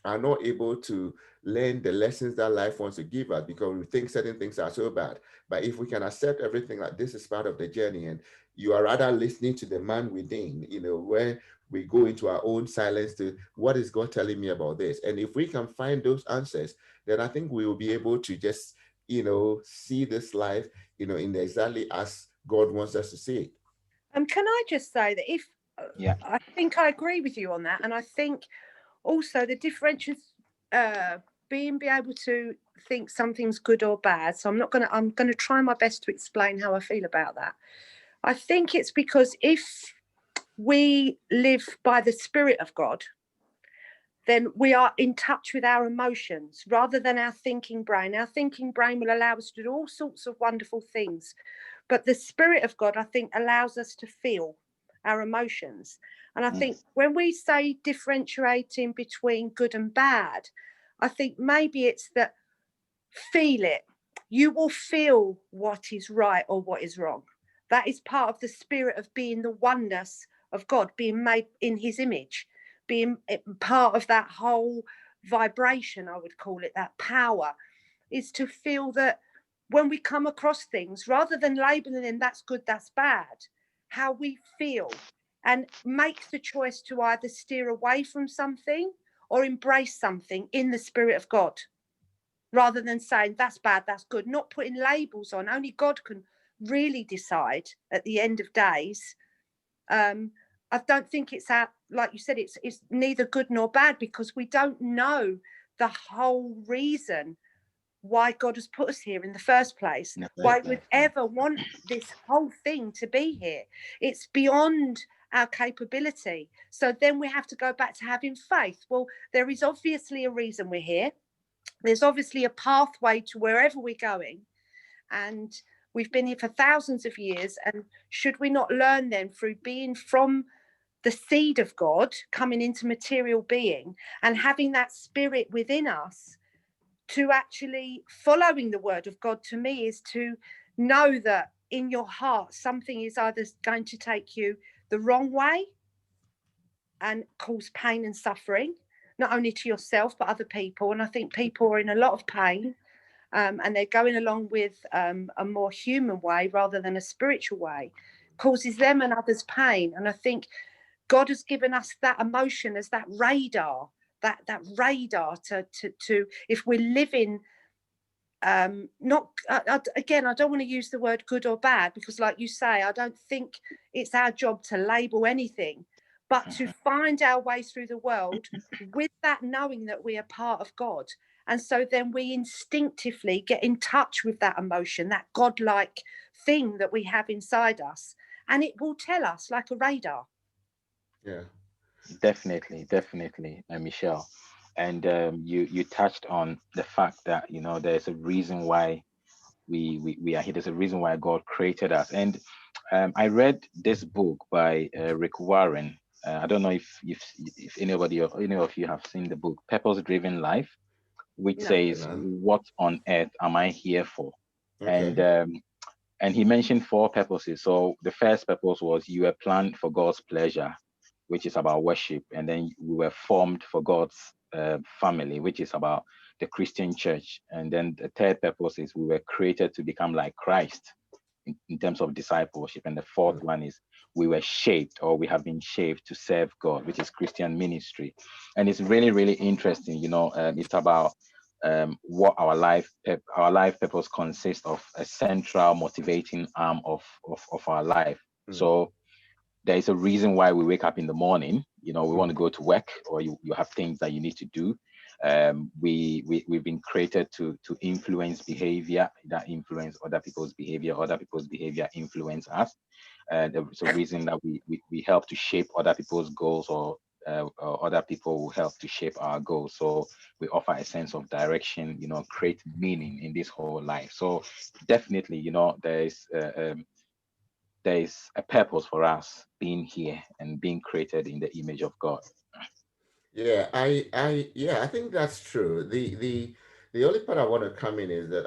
are not able to learn the lessons that life wants to give us, because we think certain things are so bad. But if we can accept everything like this is part of the journey, and you are rather listening to the man within, where we go into our own silence to, what is God telling me about this? And if we can find those answers, then I think we will be able to just, see this life, in exactly as God wants us to see it. Can I just say that if Yeah. I think I agree with you on that, and I think also the differentials, being be able to think something's good or bad. So I'm gonna try my best to explain how I feel about that. I think it's because if we live by the Spirit of God, then we are in touch with our emotions rather than our thinking brain. Our thinking brain will allow us to do all sorts of wonderful things, But the Spirit of God, I think, allows us to feel our emotions. And I think when we say differentiating between good and bad, I think maybe it's that feel it. You will feel what is right or what is wrong. That is part of the spirit of being the oneness of God, being made in his image, being part of that whole vibration, I would call it, that power, is to feel that when we come across things, rather than labeling them that's good, that's bad, how we feel, and make the choice to either steer away from something or embrace something in the Spirit of God, rather than saying that's bad, that's good, not putting labels on. Only God can really decide at the end of days. I don't think it's like you said, it's neither good nor bad, because we don't know the whole reason why God has put us here in the first place, why we'd ever want this whole thing to be here. It's beyond our capability. So then we have to go back to having faith. Well, there is obviously a reason we're here. There's obviously a pathway to wherever we're going. And we've been here for thousands of years. And should we not learn then through being from the seed of God, coming into material being and having that spirit within us, to actually following the word of God, to me, is to know that in your heart something is either going to take you the wrong way and cause pain and suffering, not only to yourself but other people. And I think people are in a lot of pain, and they're going along with a more human way rather than a spiritual way, causes them and others pain. And I think God has given us that emotion as that radar, that radar to if we're living not again, I don't want to use the word good or bad, because like you say, I don't think it's our job to label anything, but to find our way through the world with that knowing that we are part of God. And so then we instinctively get in touch with that emotion, that godlike thing that we have inside us, and it will tell us like a radar. Yeah. Definitely, Michelle. And you touched on the fact that there's a reason why we are here. There's a reason why God created us. And I read this book by Rick Warren. I don't know if any of you have seen the book Purpose Driven Life, which says, "What on earth am I here for?" Okay. And he mentioned four purposes. So the first purpose was you were planned for God's pleasure, which is about worship. And then we were formed for God's family, which is about the Christian church. And then the third purpose is we were created to become like Christ in terms of discipleship. And the fourth one is we were shaped, or we have been shaped to serve God, which is Christian ministry. And it's really, really interesting. It's about what our life purpose consists of, a central motivating arm of our life. So there is a reason why we wake up in the morning. We want to go to work, or you have things that you need to do. We've been created to influence behavior that influence other people's behavior influence us. There's a reason that we help to shape other people's goals, or other people will help to shape our goals. So we offer a sense of direction, create meaning in this whole life. So definitely, there is a purpose for us being here and being created in the image of God. Yeah, I think that's true. The only part I want to come in is that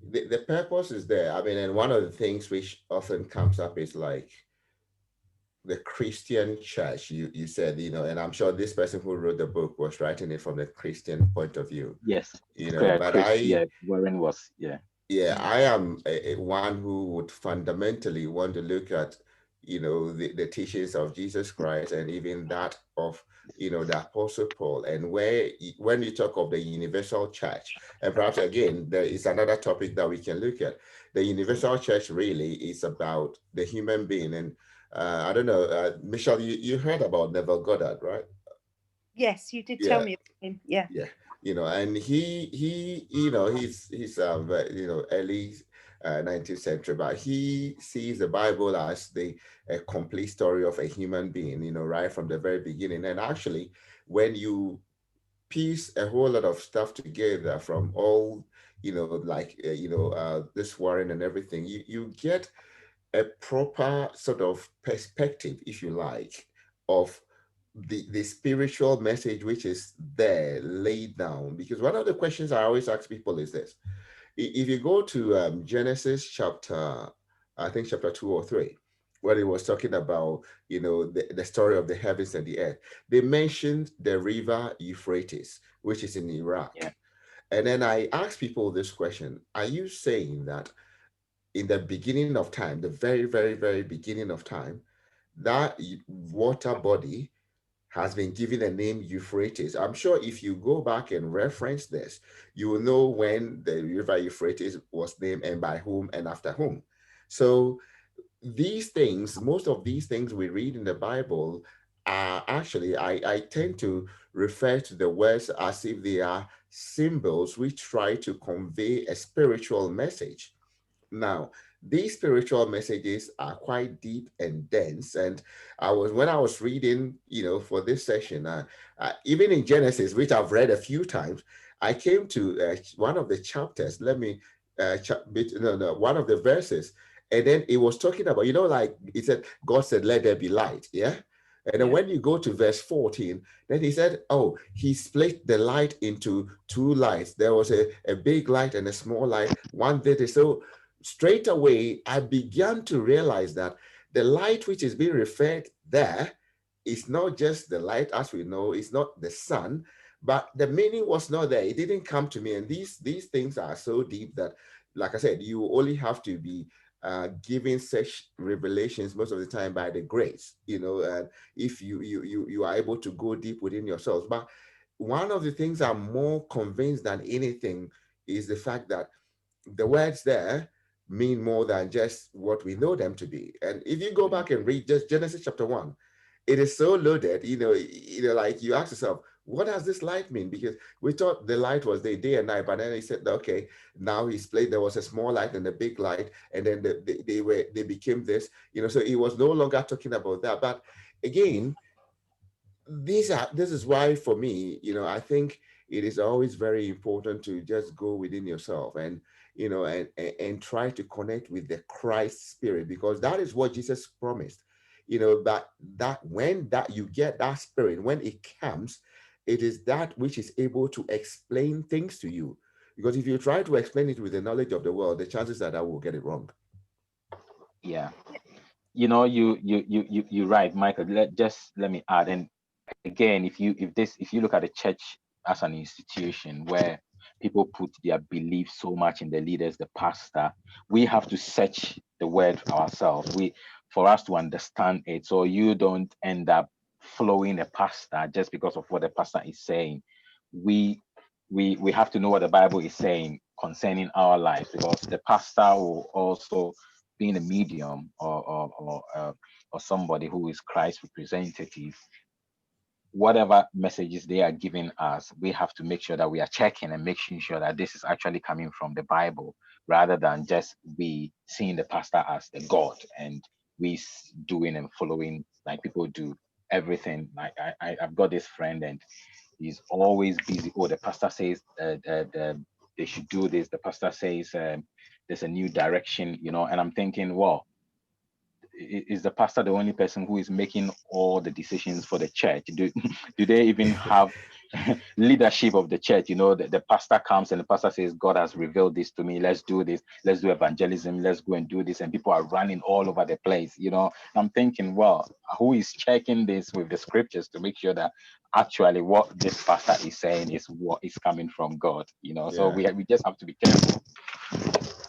the purpose is there. I mean, and one of the things which often comes up is like the Christian church. You said, and I'm sure this person who wrote the book was writing it from the Christian point of view. Yes, But Chris, Warren was, yeah, I am one who would fundamentally want to look at, the teachings of Jesus Christ, and even that of, the Apostle Paul. And when you talk of the universal church, and perhaps again, there is another topic that we can look at. The universal church really is about the human being. And I don't know, Michelle, you heard about Neville Goddard, right? Yes, you did tell Yeah. me about him. Yeah. Yeah, and he's early 19th century, but he sees the Bible as the complete story of a human being, right from the very beginning. And actually, when you piece a whole lot of stuff together from all like, this warring and everything, you get a proper sort of perspective, if you like, of the spiritual message which is there laid down. Because one of the questions I always ask people is this: if you go to Genesis chapter, I think chapter 2 or 3, where it was talking about, the story of the heavens and the earth, they mentioned the river Euphrates, which is in Yeah. Iraq. And then I ask people this question: are you saying that in the beginning of time, the very, very, very beginning of time, that water body has been given a name Euphrates? I'm sure if you go back and reference this, you will know when the river Euphrates was named and by whom and after whom. So these things, most of these things we read in the Bible are actually, I tend to refer to the words as if they are symbols which try to convey a spiritual message. Now, these spiritual messages are quite deep and dense. And when I was reading, for this session, even in Genesis, which I've read a few times, I came to one of the chapters. Let me, no, no, one of the verses. And then it was talking about, like it said, God said, let there be light. Yeah. And then Yeah. when you go to verse 14, then he said, oh, he split the light into two lights. There was a big light and a small light. One did it. So straight away, I began to realize that the light which is being referred there is not just the light as we know, it's not the sun, but the meaning was not there. It didn't come to me. And these things are so deep that, like I said, you only have to be given such revelations most of the time by the grace, and if you are able to go deep within yourselves. But one of the things I'm more convinced than anything is the fact that the words there mean more than just what we know them to be. And if you go Mm. back and read just Genesis chapter 1, it is so loaded, like you ask yourself, what does this light mean? Because we thought the light was the day and night, but then he said, okay, now he's played, there was a small light and a big light, and then they became this, so he was no longer talking about that. But again, this is why for me, I think it is always very important to just go within yourself and and try to connect with the Christ spirit, because that is what Jesus promised. That when that you get that spirit, when it comes, it is that which is able to explain things to you. Because if you try to explain it with the knowledge of the world, the chances are that will get it wrong. Yeah. You're right, Michael. Let me add. And again, if you look at the church as an institution where people put their belief so much in the leaders, the pastor, we have to search the word ourselves. For us to understand it, so you don't end up following a pastor just because of what the pastor is saying. We we have to know what the Bible is saying concerning our lives, because the pastor will also, being a medium or somebody who is Christ's representative, whatever messages they are giving us, we have to make sure that we are checking and making sure that this is actually coming from the Bible, rather than just we seeing the pastor as the God and doing and following like people do everything. Like I've got this friend and he's always busy. Oh, the pastor says they should do this. The pastor says there's a new direction, and I'm thinking, well, is the pastor the only person who is making all the decisions for the church? Do they even have leadership of the church? The pastor comes and the pastor says, God has revealed this to me, let's do this, let's do evangelism, let's go and do this, and people are running all over the place. I'm thinking, well, who is checking this with the scriptures to make sure that actually what this pastor is saying is what is coming from God? So Yeah. we just have to be careful.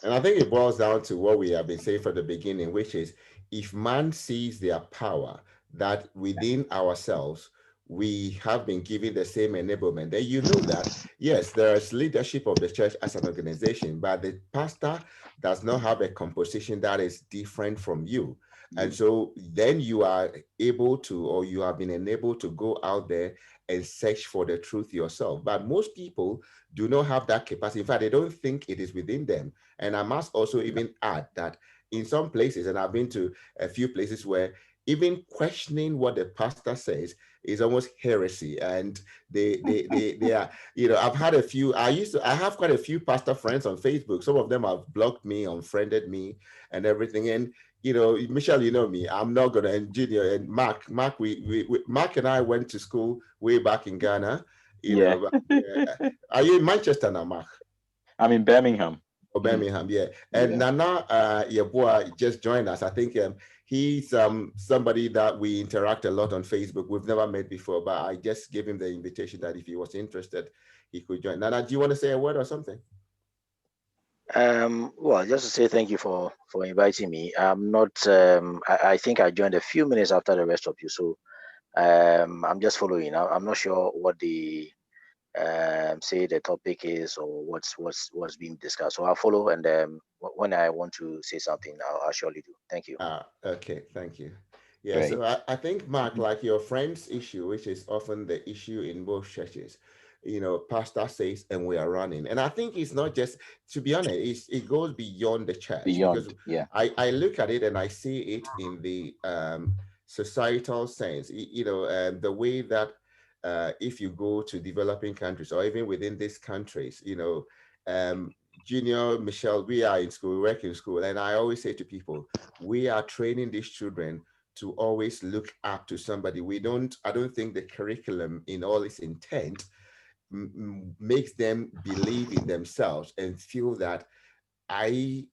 And I think it boils down to what we have been saying from the beginning, which is if man sees their power, that within ourselves, we have been given the same enablement, then you know that, yes, there is leadership of the church as an organization, but the pastor does not have a composition that is different from you. And so then you are able to, or you have been enabled to go out there and search for the truth yourself. But most people do not have that capacity. In fact, they don't think it is within them. And I must also even add that in some places, and I've been to a few places where even questioning what the pastor says is almost heresy. And they are, you know, I've had a few, I have quite a few pastor friends on Facebook. Some of them have blocked me, unfriended me and everything. And, you know, Michelle, you know me, I'm not going to, and Junior and Mark, Mark and I went to school way back in Ghana, you Yeah. know. Are you in Manchester now, Mark? I'm in Birmingham. Birmingham, yeah. And Yeah. Nana, your boy just joined us. I think he's somebody that we interact a lot on Facebook. We've never met before, but I just gave him the invitation that if he was interested, he could join. Nana, do you want to say a word or something? Well, just to say thank you for inviting me. I'm not. I think I joined a few minutes after the rest of you, so I'm just following. I'm not sure what the say the topic is or what's being discussed. So I'll follow, and when I want to say something, I'll surely do. Thank you. Okay, thank you. Yeah, Great. so I think, Mark, like your friend's issue, which is often the issue in most churches, you know, pastor says, and we are running. And I think it's not just, to be honest, it goes beyond the church. Beyond, Because yeah. I look at it and I see it in the societal sense, you know, the way that if you go to developing countries or even within these countries, you know, Junior, Michelle, we are in school, we work in school. And I always say to people, we are training these children to always look up to somebody. I don't think the curriculum in all its intent makes them believe in themselves and feel that I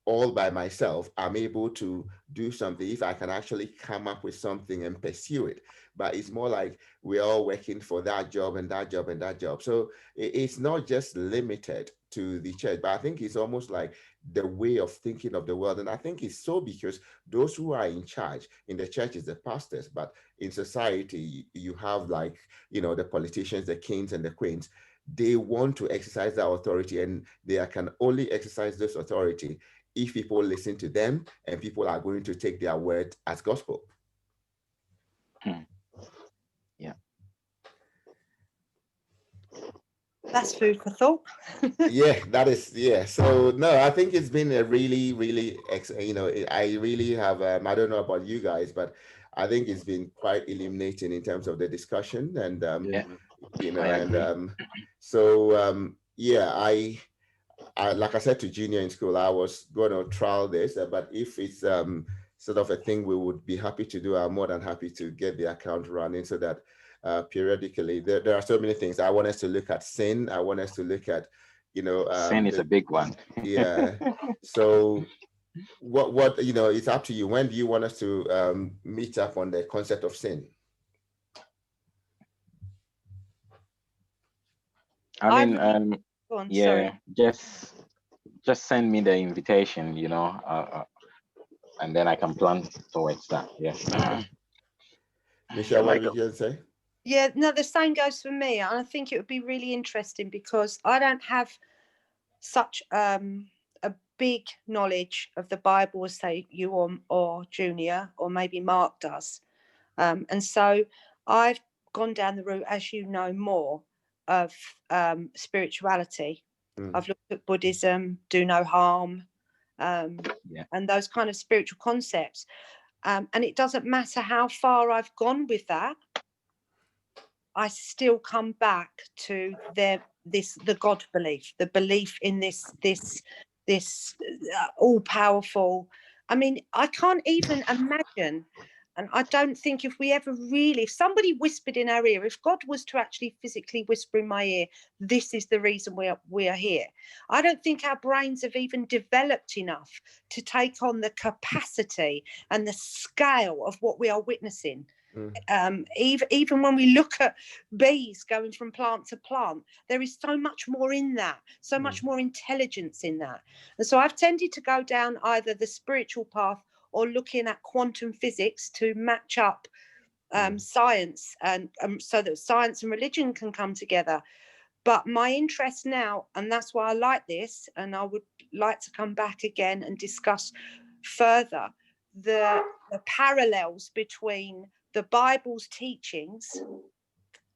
all by myself, I'm able to do something if I can actually come up with something and pursue it. But it's more like we're all working for that job and that job and that job. So it's not just limited to the church, but I think it's almost like the way of thinking of the world. And I think it's so because those who are in charge in the church is the pastors, but in society, you have like, you know, the politicians, the kings and the queens. They want to exercise that authority, and they can only exercise this authority if people listen to them and people are going to take their word as gospel. Yeah. That's food for thought. Yeah, that is, yeah. So no, I think it's been a really, really, you know, I really have, I don't know about you guys, but I think it's been quite illuminating in terms of the discussion. And, Yeah. you know, I agree. and yeah, I like I said to Junior in school, I was going to trial this, but if it's sort of a thing we would be happy to do, I'm more than happy to get the account running so that periodically, there are so many things. I want us to look at sin. I want us to look at, you know, Sin is a big one. Yeah. So what, you know, it's up to you. When do you want us to meet up on the concept of sin? I mean, Go on, yeah, sorry. just send me the invitation, you know, and then I can plan towards that. Yeah. Michelle, what Michael. did you say? Yeah, no, the same goes for me. And I think it would be really interesting because I don't have such a big knowledge of the Bible as say you or Junior or maybe Mark does. And so I've gone down the route, as you know, more of spirituality. I've looked at Buddhism, do no harm, and those kind of spiritual concepts. And it doesn't matter how far I've gone with that, I still come back to the God belief, the belief in this all powerful. I mean, I can't even imagine. And I don't think if we ever really, if somebody whispered in our ear, if God was to actually physically whisper in my ear, this is the reason we are here. I don't think our brains have even developed enough to take on the capacity and the scale of what we are witnessing. Even when we look at bees going from plant to plant, there is so much more in that, so much more intelligence in that. And so I've tended to go down either the spiritual path or looking at quantum physics to match up science, and so that science and religion can come together. But my interest now, and that's why I like this, and I would like to come back again and discuss further the parallels between the Bible's teachings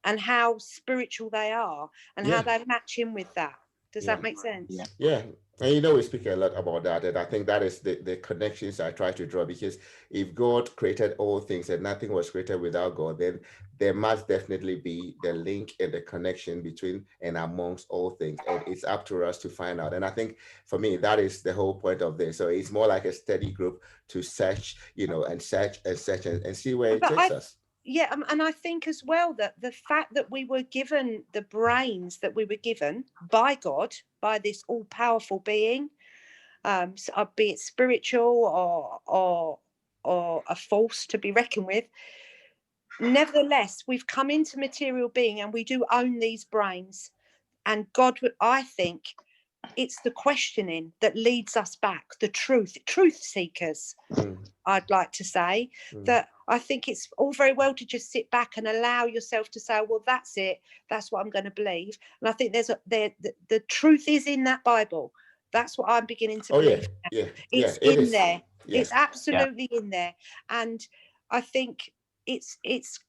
and how spiritual they are and how they match in with that. Does Yeah. that make sense? Yeah. Yeah. And you know, we speak a lot about that. And I think that is the connections I try to draw, because if God created all things and nothing was created without God, then there must definitely be the link and the connection between and amongst all things. And it's up to us to find out. And I think for me, that is the whole point of this. So it's more like a study group to search, you know, and search and search and see where it But takes us. Yeah, and I think as well that the fact that we were given the brains that we were given by God, by this all-powerful being, be it spiritual or a force to be reckoned with, nevertheless, we've come into material being and we do own these brains. And God would, I think, it's the questioning that leads us back, the truth seekers. I'd like to say that I think it's all very well to just sit back and allow yourself to say, well, that's it. That's what I'm going to believe. And I think the truth is in that Bible. That's what I'm beginning to believe. It's in there. Yeah. It's absolutely in there. And I think it's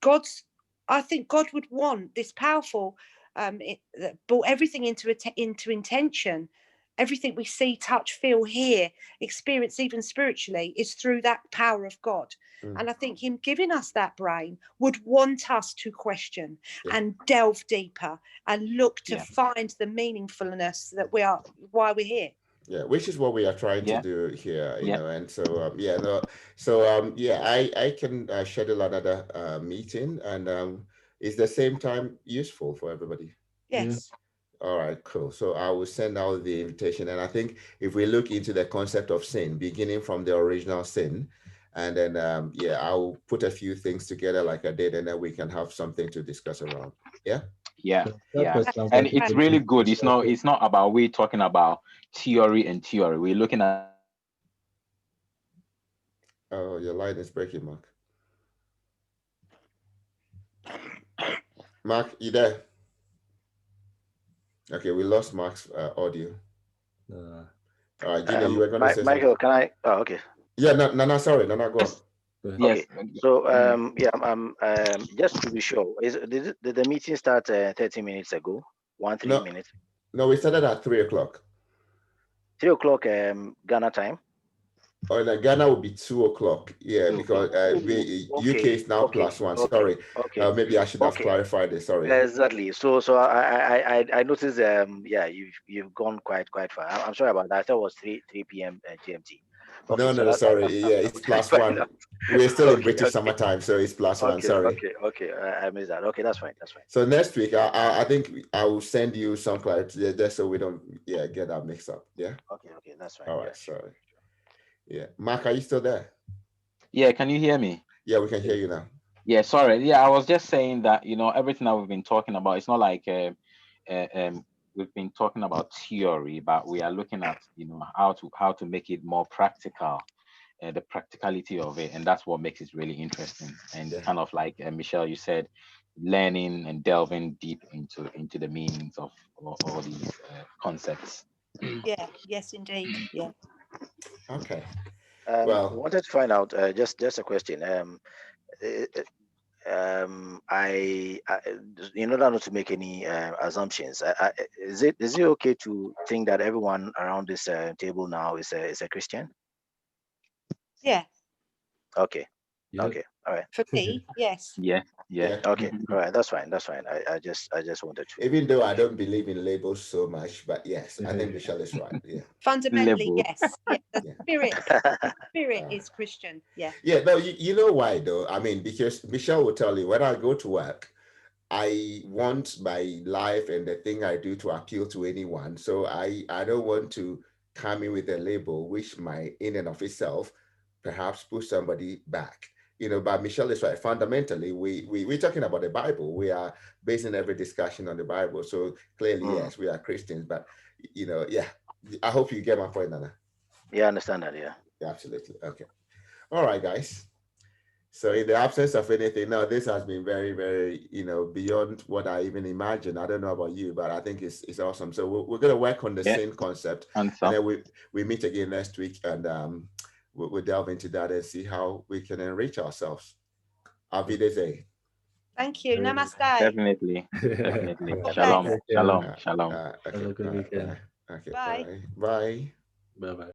God's. I think God would want this powerful that brought everything into intention. Everything we see, touch, feel, hear, experience, even spiritually, is through that power of God. And I think him giving us that brain would want us to question and delve deeper and look to find the meaningfulness that why we're here. Yeah, which is what we are trying to do here, you know. And so I can schedule another meeting, and is the same time useful for everybody? Yes. All right, cool. So I will send out the invitation. And I think if we look into the concept of sin, beginning from the original sin, and then, I'll put a few things together like I did, and then we can have something to discuss around. Yeah. Yeah. And it's really good. It's not about we talking about theory and theory. We're looking at. Oh, your line is breaking, Mark. Mark, you there? Okay, we lost Mark's audio. All right, Gina, you were going to say Michael, something. can I? Oh, okay. Yeah, no, sorry, no, go on. Yes. Okay. So, just to be sure, did the meeting start 30 minutes ago? 3 minutes? No, we started at 3 o'clock. 3 o'clock Ghana time? Oh, in Ghana will be 2 o'clock. Yeah, because UK is now +1. Sorry. Okay. Maybe I should have clarified this. Sorry. Exactly. So I noticed. You've gone quite far. I'm sorry about that. I thought it was 3 p.m. GMT. Okay, no, sorry. It's +1. We're still in British summertime, so it's +1. Sorry. Okay. I missed that. Okay, that's fine. So next week, I think I will send you some clarity just so we don't get that mixed up. Yeah. Okay, that's fine. All right. Sorry. Yeah, Mark, are you still there? Yeah, can you hear me? Yeah, we can hear you now. Yeah, sorry. Yeah, I was just saying that, everything that we've been talking about, it's not like we've been talking about theory, but we are looking at, how to make it more practical, the practicality of it. And that's what makes it really interesting. And kind of like Michelle, you said, learning and delving deep into the meanings of all these concepts. Yeah, yes, indeed. Yeah. Okay. Well, I wanted to find out just a question. I in order not to make any assumptions, is it okay to think that everyone around this table now is a Christian? Yeah. Okay. Yep. Okay. All right. For me, yes. Yeah. Okay. All right. That's fine. I just wanted to. Even though I don't believe in labels so much, but yes, I think Michelle is right. Yeah. Fundamentally, Label. yes. Yeah. The spirit is Christian. Yeah. Yeah. No, you know why though? I mean, because Michelle will tell you when I go to work, I want my life and the thing I do to appeal to anyone. So I don't want to come in with a label which might, in and of itself, perhaps push somebody back. But Michelle is right. Fundamentally, we're talking about the Bible. We are basing every discussion on the Bible. So clearly, yes, we are Christians. But I hope you get my point, Nana. Yeah, I understand that. Yeah. Absolutely. Okay. All right, guys. So in the absence of anything, now this has been very, very, beyond what I even imagined. I don't know about you, but I think it's awesome. So we're going to work on the same concept, and then we meet again next week, and we'll delve into that and see how we can enrich ourselves. Auf Wiedersehen. Thank you. Very Namaste. Definitely. Definitely. God Shalom. bless. Take care. Shalom. Shalom. Okay, Have a good weekend. bye. Okay, Bye. bye. Bye. Bye bye.